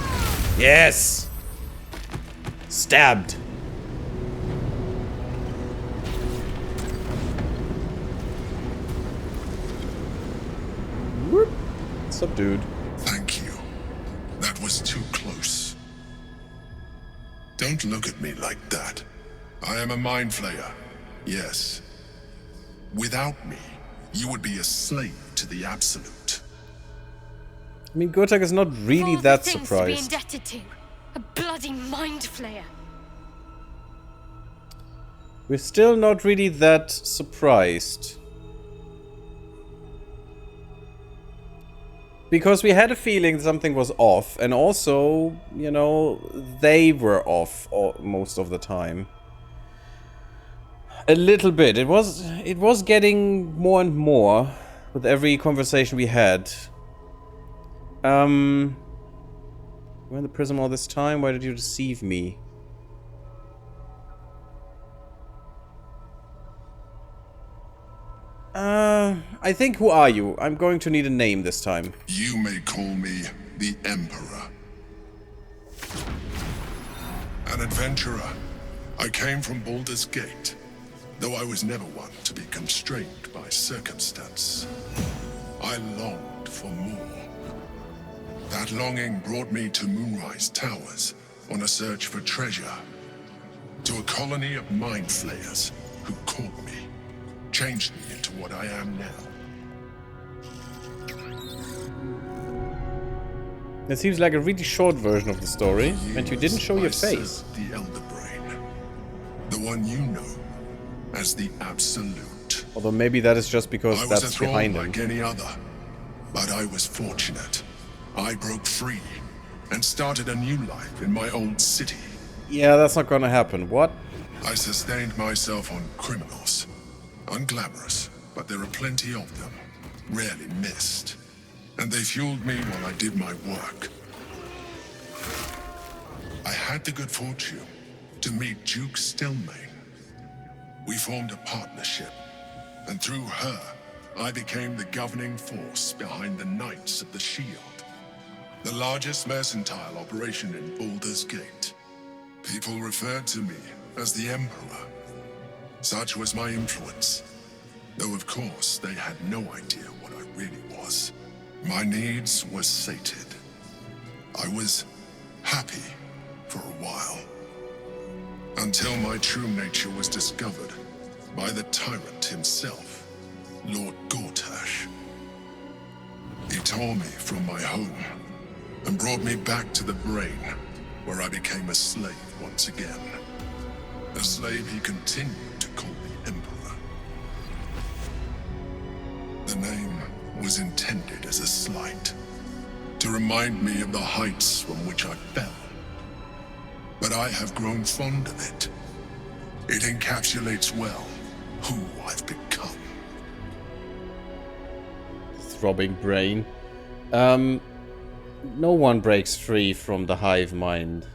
Yes. Stabbed. Whoop. Subdued. Thank you. That was too close. Don't look at me like that. I am a mind flayer. Yes. Without me, you would be a slave to the Absolute. I mean, Gotek is not really that surprised. To be indebted to. A bloody mind flayer. We're still not really that surprised. Because we had a feeling something was off, and also, you know, they were off most of the time. A little bit. It was getting more and more with every conversation we had. We're in the prison all this time. Why did you deceive me? I think, who are you? I'm going to need a name this time. You may call me the Emperor. An adventurer. I came from Baldur's Gate, though I was never one to be constrained by circumstance. I longed for more. That longing brought me to Moonrise Towers on a search for treasure. To a colony of mind flayers who caught me, changed me into what I am now. That seems like a really short version of the story, and you didn't show your face. The Elder Brain. The one you know as the Absolute. Although maybe that is just because I was that's a thrall behind him. like any other, but I was fortunate. I broke free and started a new life in my old city. Yeah, that's not gonna happen. What? I sustained myself on criminals. Unglamorous, but there are plenty of them. Rarely missed. And they fueled me while I did my work. I had the good fortune to meet Duke Stillmain. We formed a partnership, and through her, I became the governing force behind the Knights of the Shield, the largest mercantile operation in Baldur's Gate. People referred to me as the Emperor. Such was my influence, though of course they had no idea what I really was. My needs were sated. I was happy for a while, until my true nature was discovered by the tyrant himself, Lord Gortash. He tore me from my home and brought me back to the Brain, where I became a slave once again. A slave he continued to call the Emperor. The name was intended as a slight, to remind me of the heights from which I fell. But I have grown fond of it. It encapsulates well who I've become. Throbbing brain. No one breaks free from the hive mind.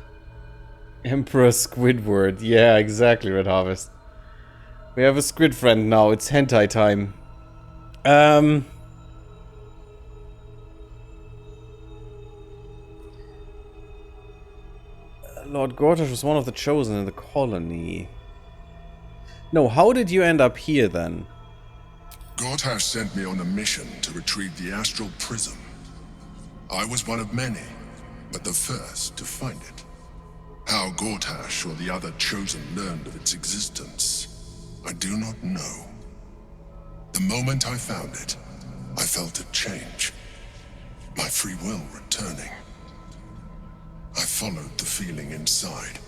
Emperor Squidward. Yeah, exactly, Red Harvest. We have a squid friend now. It's hentai time. Lord Gortash was one of the chosen in the colony. No, how did you end up here then? Gortash sent me on a mission to retrieve the astral prism. I was one of many, but the first to find it. How Gortash or the other chosen learned of its existence, I do not know. The moment I found it, I felt a change. My free will returning. I followed the feeling inside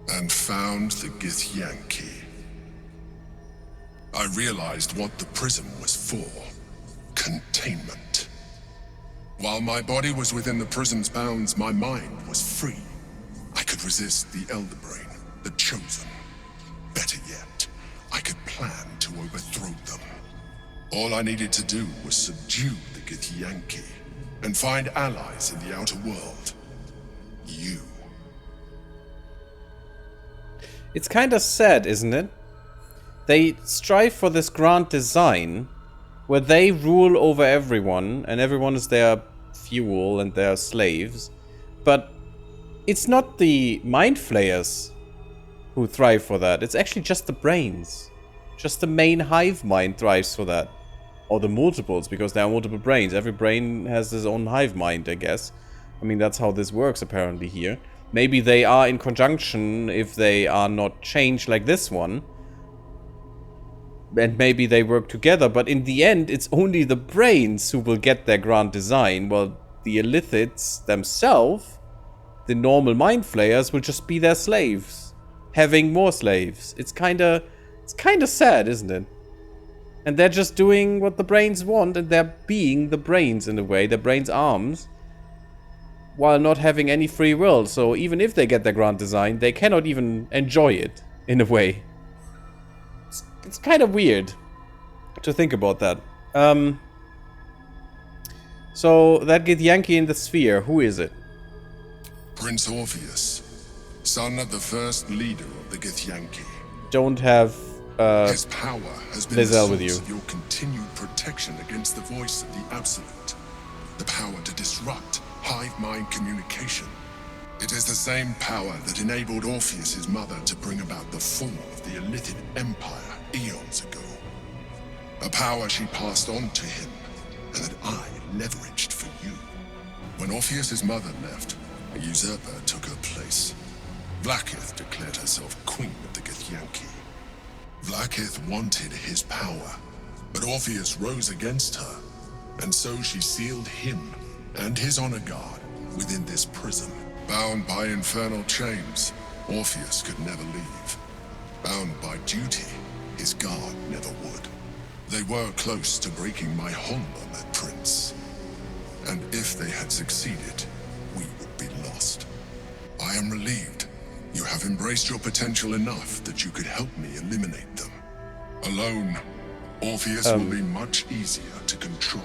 and found the Githyanki. I realized what the prism was for. Containment. While my body was within the prism's bounds, my mind was free. I could resist the Elder Brain, the Chosen. Better yet, I could plan to overthrow them. All I needed to do was subdue the Githyanki and find allies in the outer world. You. It's kind of sad, isn't it? They strive for this grand design where they rule over everyone and everyone is their fuel and their slaves. But it's not the mind flayers who thrive for that. It's actually just the brains. Just the main hive mind thrives for that. Or the multiples, because there are multiple brains. Every brain has his own hive mind, I guess. I mean, that's how this works apparently here. Maybe they are in conjunction if they are not changed like this one. And maybe they work together, but in the end, it's only the brains who will get their grand design, while the Illithids themselves, the normal mind flayers, will just be their slaves. Having more slaves. It's kinda sad, isn't it? And they're just doing what the brains want, and they're being the brains in a way, the brains' arms, while not having any free will. So even if they get their grand design, they cannot even enjoy it, in a way. It's kind of weird to think about that. So that Githyanki in the sphere, who is it? Prince Orpheus, son of the first leader of the Githyanki. Don't have his power has been Lizelle the with you. source of your continued protection against the voice of the Absolute. The power to disrupt hive mind communication. It is the same power that enabled Orpheus's mother to bring about the fall of the Illithid Empire eons ago. A power she passed on to him, and that I leveraged for you. When Orpheus's mother left, a usurper took her place. Vlaakith declared herself queen of the Githyanki. Vlaakith wanted his power, but Orpheus rose against her, and so she sealed him and his honor guard within this prison. Bound by infernal chains, Orpheus could never leave. Bound by duty, his guard never would. They were close to breaking my hold on that prince. And if they had succeeded, we would be lost. I am relieved. You have embraced your potential enough that you could help me eliminate them. Alone, Orpheus will be much easier to control.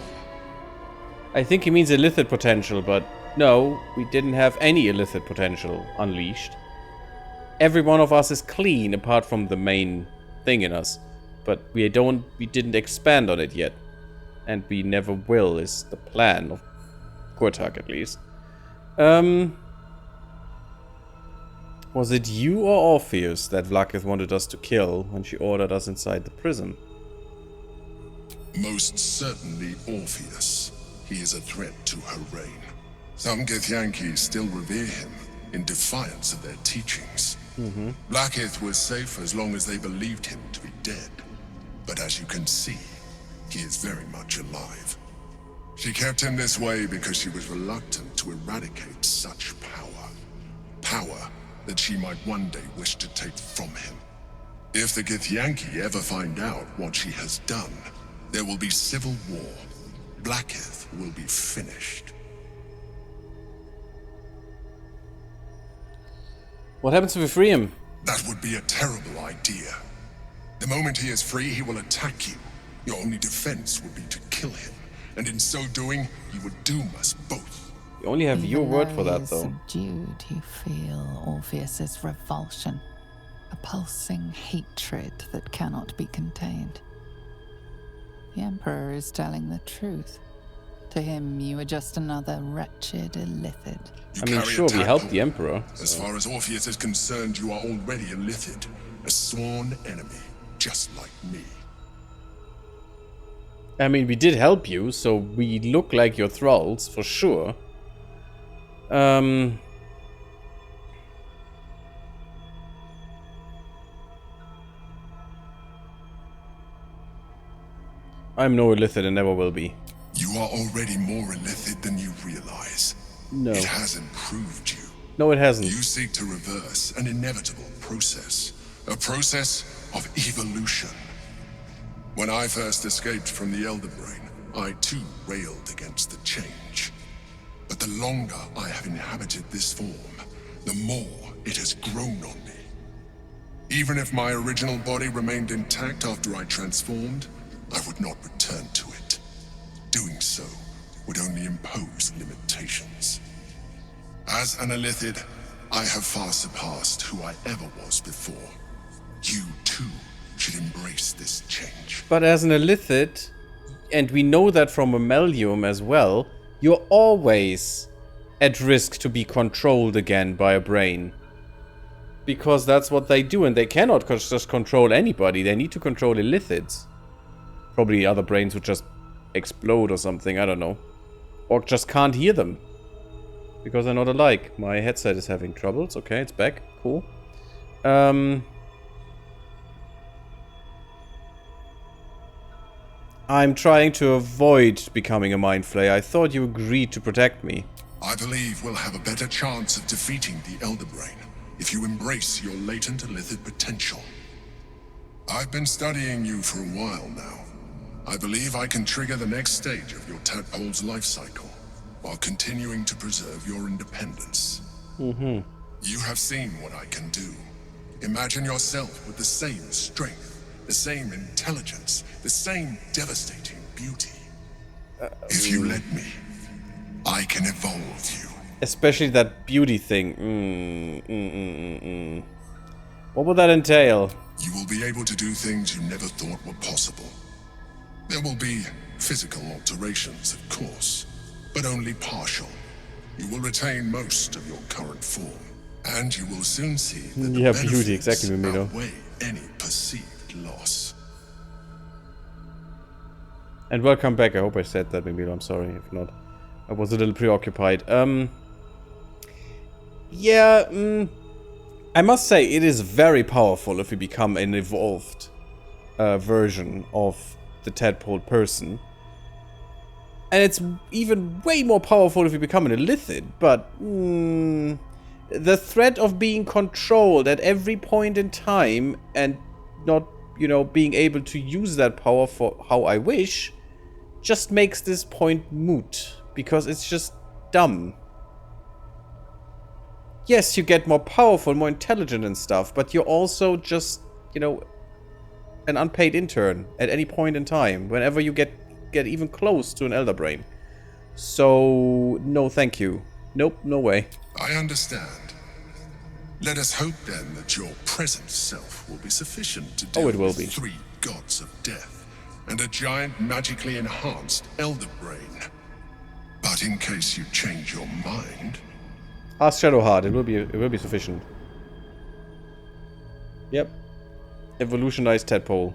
I think he means Illithid potential, but no, we didn't have any Illithid potential unleashed. Every one of us is clean apart from the main thing in us, but we didn't expand on it yet, and we never will, is the plan of Kurtak at least. Was it you or Orpheus that Vlaakith wanted us to kill when she ordered us inside the prison? Most certainly Orpheus. He is a threat to her reign. Some Githyanki still revere him in defiance of their teachings. Vlaakith was safe as long as they believed him to be dead. But as you can see, he is very much alive. She kept him this way because she was reluctant to eradicate such power. Power that she might one day wish to take from him. If the Githyanki ever find out what she has done, there will be civil war. Vlaakith will be finished. What happens if we free him? That would be a terrible idea. The moment he is free, he will attack you. Your only defense would be to kill him. And in so doing, you would doom us both. You only have your word for that, Even though. Subdued, you feel Orpheus's revulsion, a pulsing hatred that cannot be contained. The Emperor is telling the truth. To him, you are just another wretched Illithid. I mean, sure, we helped the Emperor. As far as Orpheus is concerned, you are already a Illithid, a sworn enemy, just like me. I mean, we did help you, so we look like your thralls, for sure. I'm no Illithid and never will be. You are already more Illithid than you realize. No. It has improved you. No, it hasn't. You seek to reverse an inevitable process. A process of evolution. When I first escaped from the Elder Brain, I too railed against the change. But the longer I have inhabited this form, the more it has grown on me. Even if my original body remained intact after I transformed, I would not return to it. Doing so would only impose limitations. As an Illithid, I have far surpassed who I ever was before. You too should embrace this change. But as an Illithid, and we know that from Ammelium as well, you're always at risk to be controlled again by a brain. Because that's what they do, and they cannot just control anybody. They need to control Illithids. Probably other brains would just explode or something, I don't know. Or just can't hear them. Because they're not alike. My headset is having troubles. Okay, it's back. Cool. I'm trying to avoid becoming a Mind Flayer. I thought you agreed to protect me. I believe we'll have a better chance of defeating the Elder Brain if you embrace your latent Illithid potential. I've been studying you for a while now. I believe I can trigger the next stage of your tadpole's life cycle, while continuing to preserve your independence. Mm-hmm. You have seen what I can do. Imagine yourself with the same strength, the same intelligence, the same devastating beauty. If you let me, I can evolve you. Especially that beauty thing. What would that entail? You will be able to do things you never thought were possible. There will be physical alterations, of course, but only partial. You will retain most of your current form, and you will soon see that the beauty, benefits exactly, Mimino. outweigh any perceived loss. And welcome back. I hope I said that, Mimino. I'm sorry if not. I was a little preoccupied. I must say it is very powerful if you become an evolved version of the tadpole person. And it's even way more powerful if you become an Illithid, but the threat of being controlled at every point in time and not, you know, being able to use that power for how I wish just makes this point moot, because it's just dumb. Yes, you get more powerful, more intelligent and stuff, but you're also just, you know, an unpaid intern at any point in time, whenever you get even close to an Elder Brain. So, no thank you. Nope, no way. I understand. Let us hope then that your present self will be sufficient to deal with 3 gods of death and a giant magically enhanced Elder Brain. But in case you change your mind... Ask Shadowheart, it will be sufficient. Yep. Evolutionized tadpole.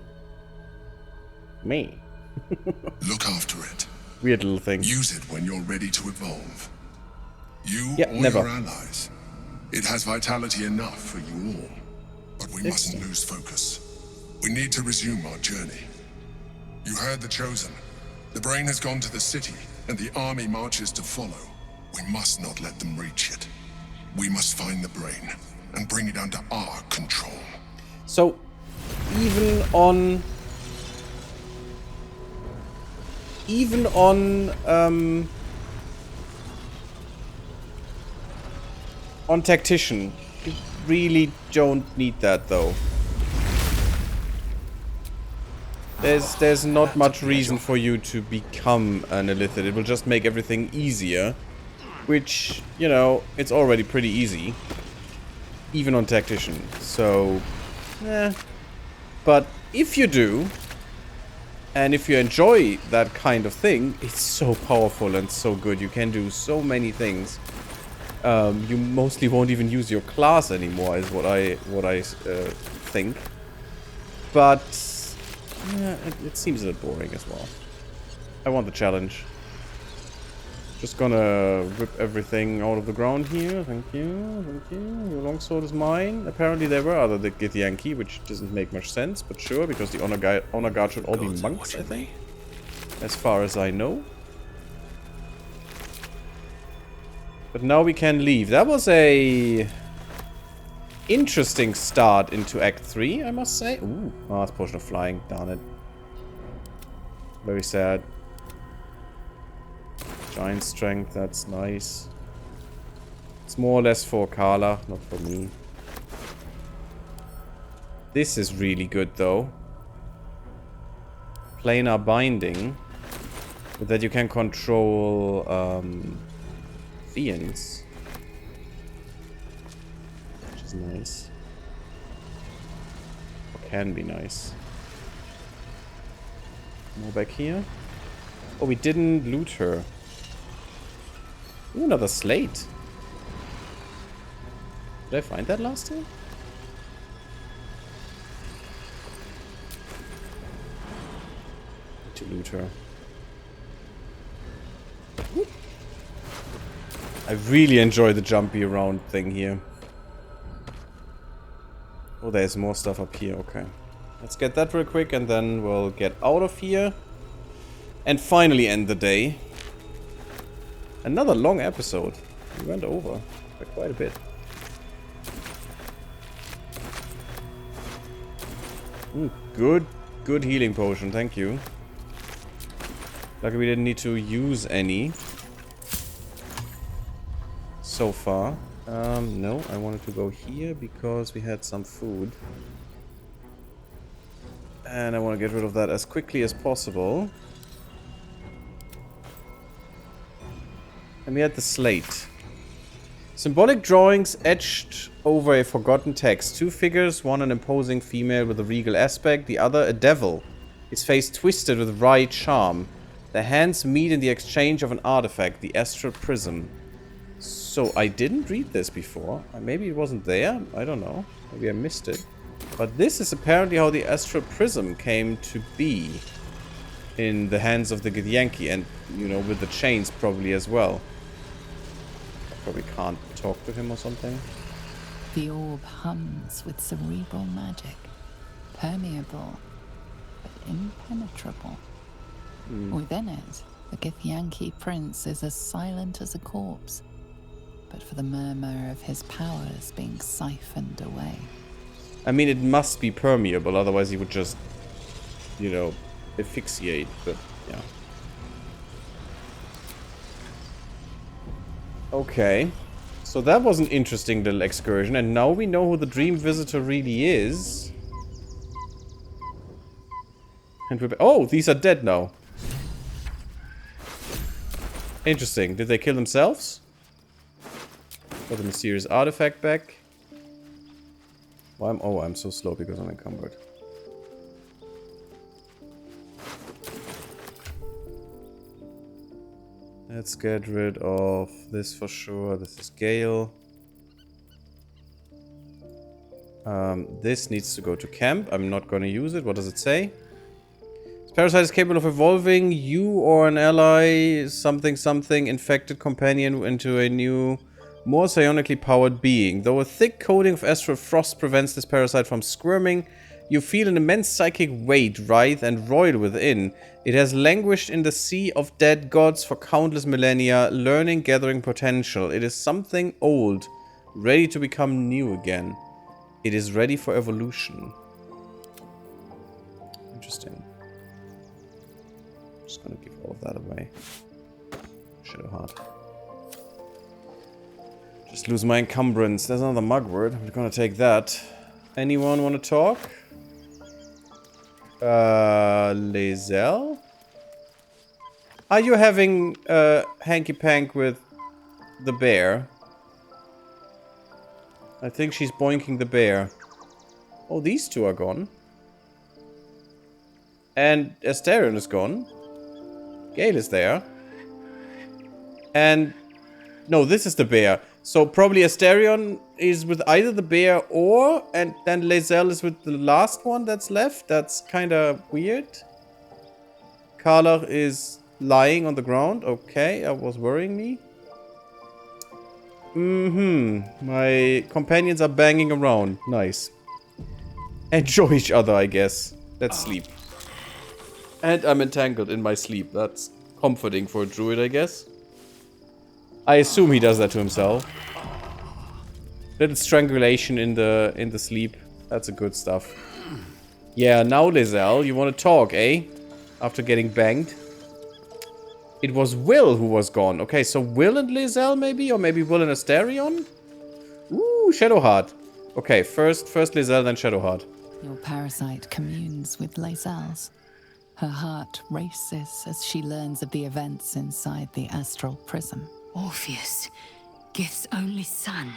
Me. Look after it. Weird little thing. Use it when you're ready to evolve. You or never. your allies. It has vitality enough for you all. But we mustn't lose focus. We need to resume our journey. You heard the Chosen. The Brain has gone to the city, and the army marches to follow. We must not let them reach it. We must find the Brain and bring it under our control. So, even on Tactician, you really don't need that though. There's not much reason for you to become an Illithid. It will just make everything easier, which, you know, it's already pretty easy, even on Tactician. So, but if you do, and if you enjoy that kind of thing, it's so powerful and so good. You can do so many things. You mostly won't even use your class anymore, is what I think. But yeah, it seems a bit boring as well. I want the challenge. Just gonna rip everything out of the ground here. Thank you, thank you. Your longsword is mine. Apparently there were other Githyanki, which doesn't make much sense, but sure, because the honor guard should all be monks, I think. As far as I know. But now we can leave. That was a interesting start into Act 3, I must say. Ooh, oh, it's Potion of Flying. Darn it. Very sad. Giant Strength, that's nice. It's more or less for Carla, not for me. This is really good, though. Planar Binding. But that you can control Fiends. Which is nice. Or can be nice. More back here. Oh, we didn't loot her. Ooh, another slate. Did I find that last time? Need to loot her. Ooh. I really enjoy the jumpy around thing here. Oh, there's more stuff up here. Okay. Let's get that real quick and then we'll get out of here. And finally end the day. Another long episode. We went over by quite a bit. Ooh, good healing potion, thank you. Luckily we didn't need to use any so far. No, I wanted to go here because we had some food. And I want to get rid of that as quickly as possible. And we had the slate. Symbolic drawings etched over a forgotten text. Two figures, one an imposing female with a regal aspect, the other a devil. His face twisted with wry charm. Their hands meet in the exchange of an artifact, the astral prism. So I didn't read this before. Maybe it wasn't there. I don't know. Maybe I missed it. But this is apparently how the astral prism came to be in the hands of the Githyanki, and, you know, with the chains probably as well. I probably can't talk to him or something. The orb hums with cerebral magic. Permeable, but impenetrable. Within it, the Githyanki prince is as silent as a corpse, but for the murmur of his powers being siphoned away. I mean, it must be permeable, otherwise he would just, you know, asphyxiate, but yeah. Okay. So that was an interesting little excursion, and now we know who the Dream Visitor really is. And we're oh, these are dead now. Interesting. Did they kill themselves? Got the mysterious artifact back. Well, I'm so slow because I'm encumbered. Let's get rid of this for sure. This is Gale. This needs to go to camp. I'm not going to use it. What does it say? This parasite is capable of evolving you or an ally, something, infected companion into a new, more psionically powered being. Though a thick coating of astral frost prevents this parasite from squirming, you feel an immense psychic weight writhe and roil within. It has languished in the sea of dead gods for countless millennia, learning, gathering potential. It is something old, ready to become new again. It is ready for evolution. Interesting. I'm just gonna give all of that away. Shadowheart. Just lose my encumbrance. There's another mugwort. I'm gonna take that. Anyone want to talk? Lae'zel? Are you having hanky-pank with the bear? I think she's boinking the bear. Oh, these two are gone. And Astarion is gone. Gale is there. And... no, this is the bear. So probably Astarion is with either the bear or... and then Lae'zel is with the last one that's left. That's kind of weird. Karlach is lying on the ground. Okay, that was worrying me. My companions are banging around. Nice. Enjoy each other, I guess. Let's sleep. And I'm entangled in my sleep. That's comforting for a druid, I guess. I assume he does that to himself. Little strangulation in the sleep. That's a good stuff. Yeah, now Lizelle, you want to talk, eh? After getting banged. It was Will who was gone. Okay, so Will and Lizelle maybe? Or maybe Will and Asterion? Ooh, Shadowheart. Okay, first Lizelle, then Shadowheart. Your parasite communes with Lizelle's. Her heart races as she learns of the events inside the astral prism. Orpheus, Gith's only son.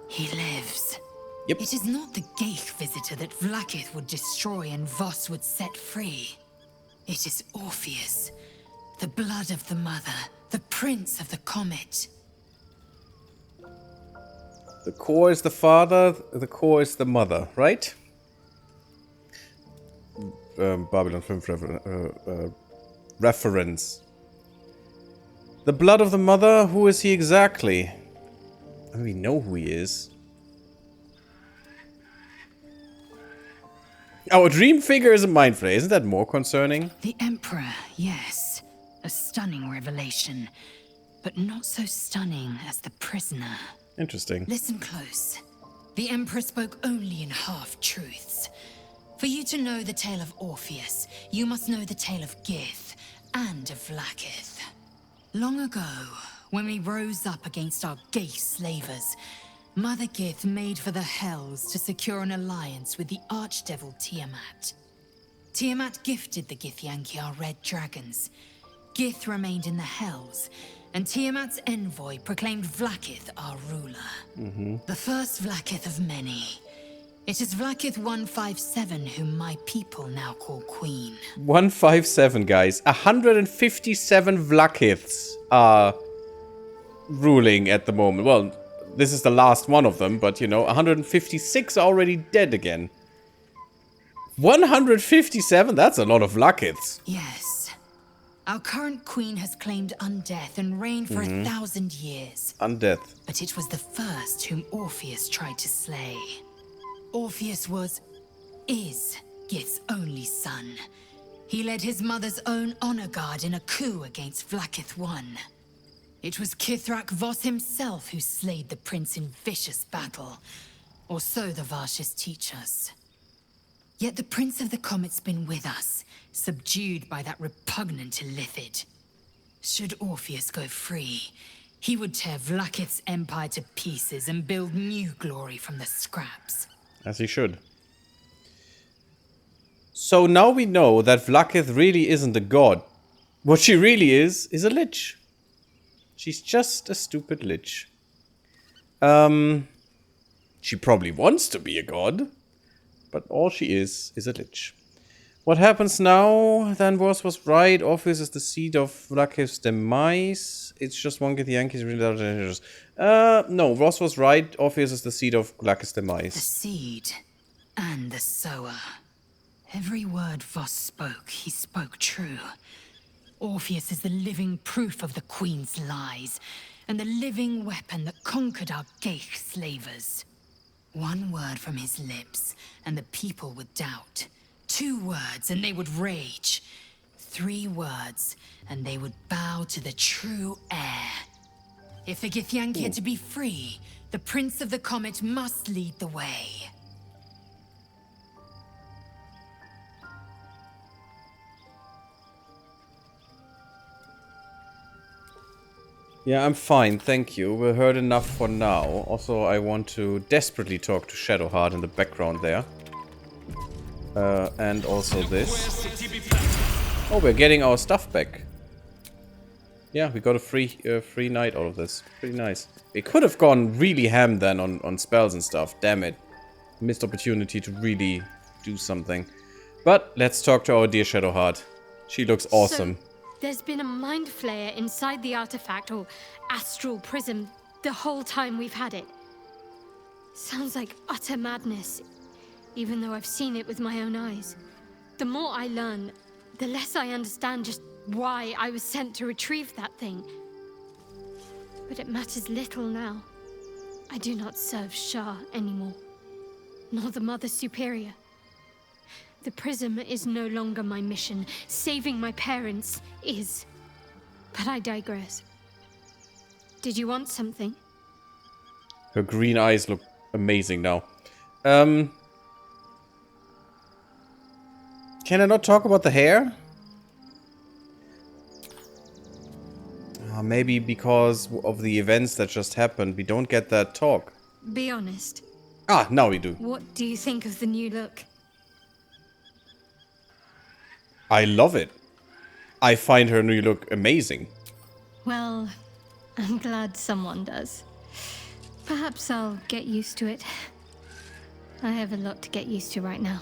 He lives. Yep. It is not the Geich visitor that Vlaakith would destroy and Voss would set free. It is Orpheus, the blood of the mother, the prince of the comet. The core is the father, the core is the mother, right? Babylon 5 reference. The blood of the mother, who is he exactly? I mean, we know who he is. Our dream figure is a mind flayer. Isn't that more concerning? The Emperor, yes. A stunning revelation. But not so stunning as the prisoner. Interesting. Listen close. The Emperor spoke only in half-truths. For you to know the tale of Orpheus, you must know the tale of Gith and of Vlaakith. Long ago, when we rose up against our Geich slavers, Mother Gith made for the Hells to secure an alliance with the archdevil Tiamat. Tiamat gifted the Githyanki our red dragons. Gith remained in the Hells, and Tiamat's envoy proclaimed Vlaakith our ruler. The first Vlaakith of many. It is Vlaakith 157 whom my people now call Queen. 157, guys. 157 Vlaakiths are ruling at the moment. Well, this is the last one of them, but you know, 156 are already dead again. 157? That's a lot of Vlaakiths. Yes. Our current queen has claimed undeath and reigned for 1,000 years. Undeath. But it was the first whom Orpheus tried to slay. Orpheus is Gith's only son. He led his mother's own honor guard in a coup against Vlaakith I. It was Kithrak Voss himself who slayed the prince in vicious battle. Or so the Varshas teach us. Yet the Prince of the Comet's been with us, subdued by that repugnant Illithid. Should Orpheus go free, he would tear Vlaakith's empire to pieces and build new glory from the scraps. As he should. So now we know that Vlaakith really isn't a god. What she really is a lich. She's just a stupid lich. She probably wants to be a god, but all she is a lich. What happens now? Then Voss was right. Orpheus is the seed of Vlaakith's demise. It's just one Githyanki's really dangerous. No, Voss was right. Orpheus is the seed of Vlaakith's demise. The seed and the sower. Every word Voss spoke, he spoke true. Orpheus is the living proof of the Queen's lies, and the living weapon that conquered our Geich slavers. One word from his lips, and the people would doubt. 2 words, and they would rage. 3 words, and they would bow to the true heir. If the Githyanki are to be free, the Prince of the Comet must lead the way. Yeah, I'm fine, thank you. We heard enough for now. Also, I want to desperately talk to Shadowheart in the background there. And also this. Oh, we're getting our stuff back. Yeah, we got a free night out of this. Pretty nice. We could have gone really ham then on spells and stuff. Damn it. Missed opportunity to really do something. But let's talk to our dear Shadowheart. She looks awesome. So, there's been a mind flayer inside the artifact or astral prism the whole time we've had it. Sounds like utter madness, even though I've seen it with my own eyes. The more I learn, the less I understand just why I was sent to retrieve that thing. But it matters little now. I do not serve Shah anymore, nor the Mother Superior. The prism is no longer my mission. Saving my parents is. But I digress. Did you want something? Her green eyes look amazing now. Can I not talk about the hair? Maybe because of the events that just happened, we don't get that talk. Be honest. Ah, now we do. What do you think of the new look? I love it. I find her new look amazing. Well, I'm glad someone does. Perhaps I'll get used to it. I have a lot to get used to right now.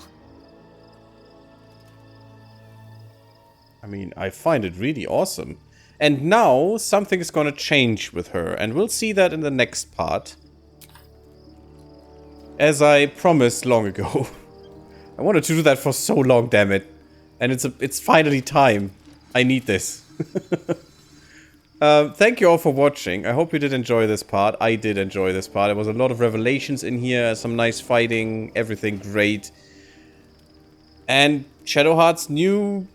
I mean, I find it really awesome. And now something is gonna change with her, and we'll see that in the next part. As I promised long ago. I wanted to do that for so long, damn it. And it's finally time. I need this. Thank you all for watching. I hope you did enjoy this part. I did enjoy this part. There was a lot of revelations in here, some nice fighting, everything great. And Shadowheart's new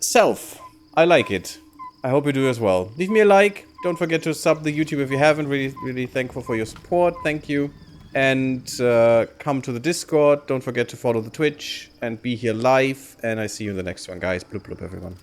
self. I like it. I hope you do as well. Leave me a like. Don't forget to sub the YouTube if you haven't. Really thankful for your support. Thank you. And come to the Discord. Don't forget to follow the Twitch and be here live. And I see you in the next one, guys. Bloop bloop, everyone.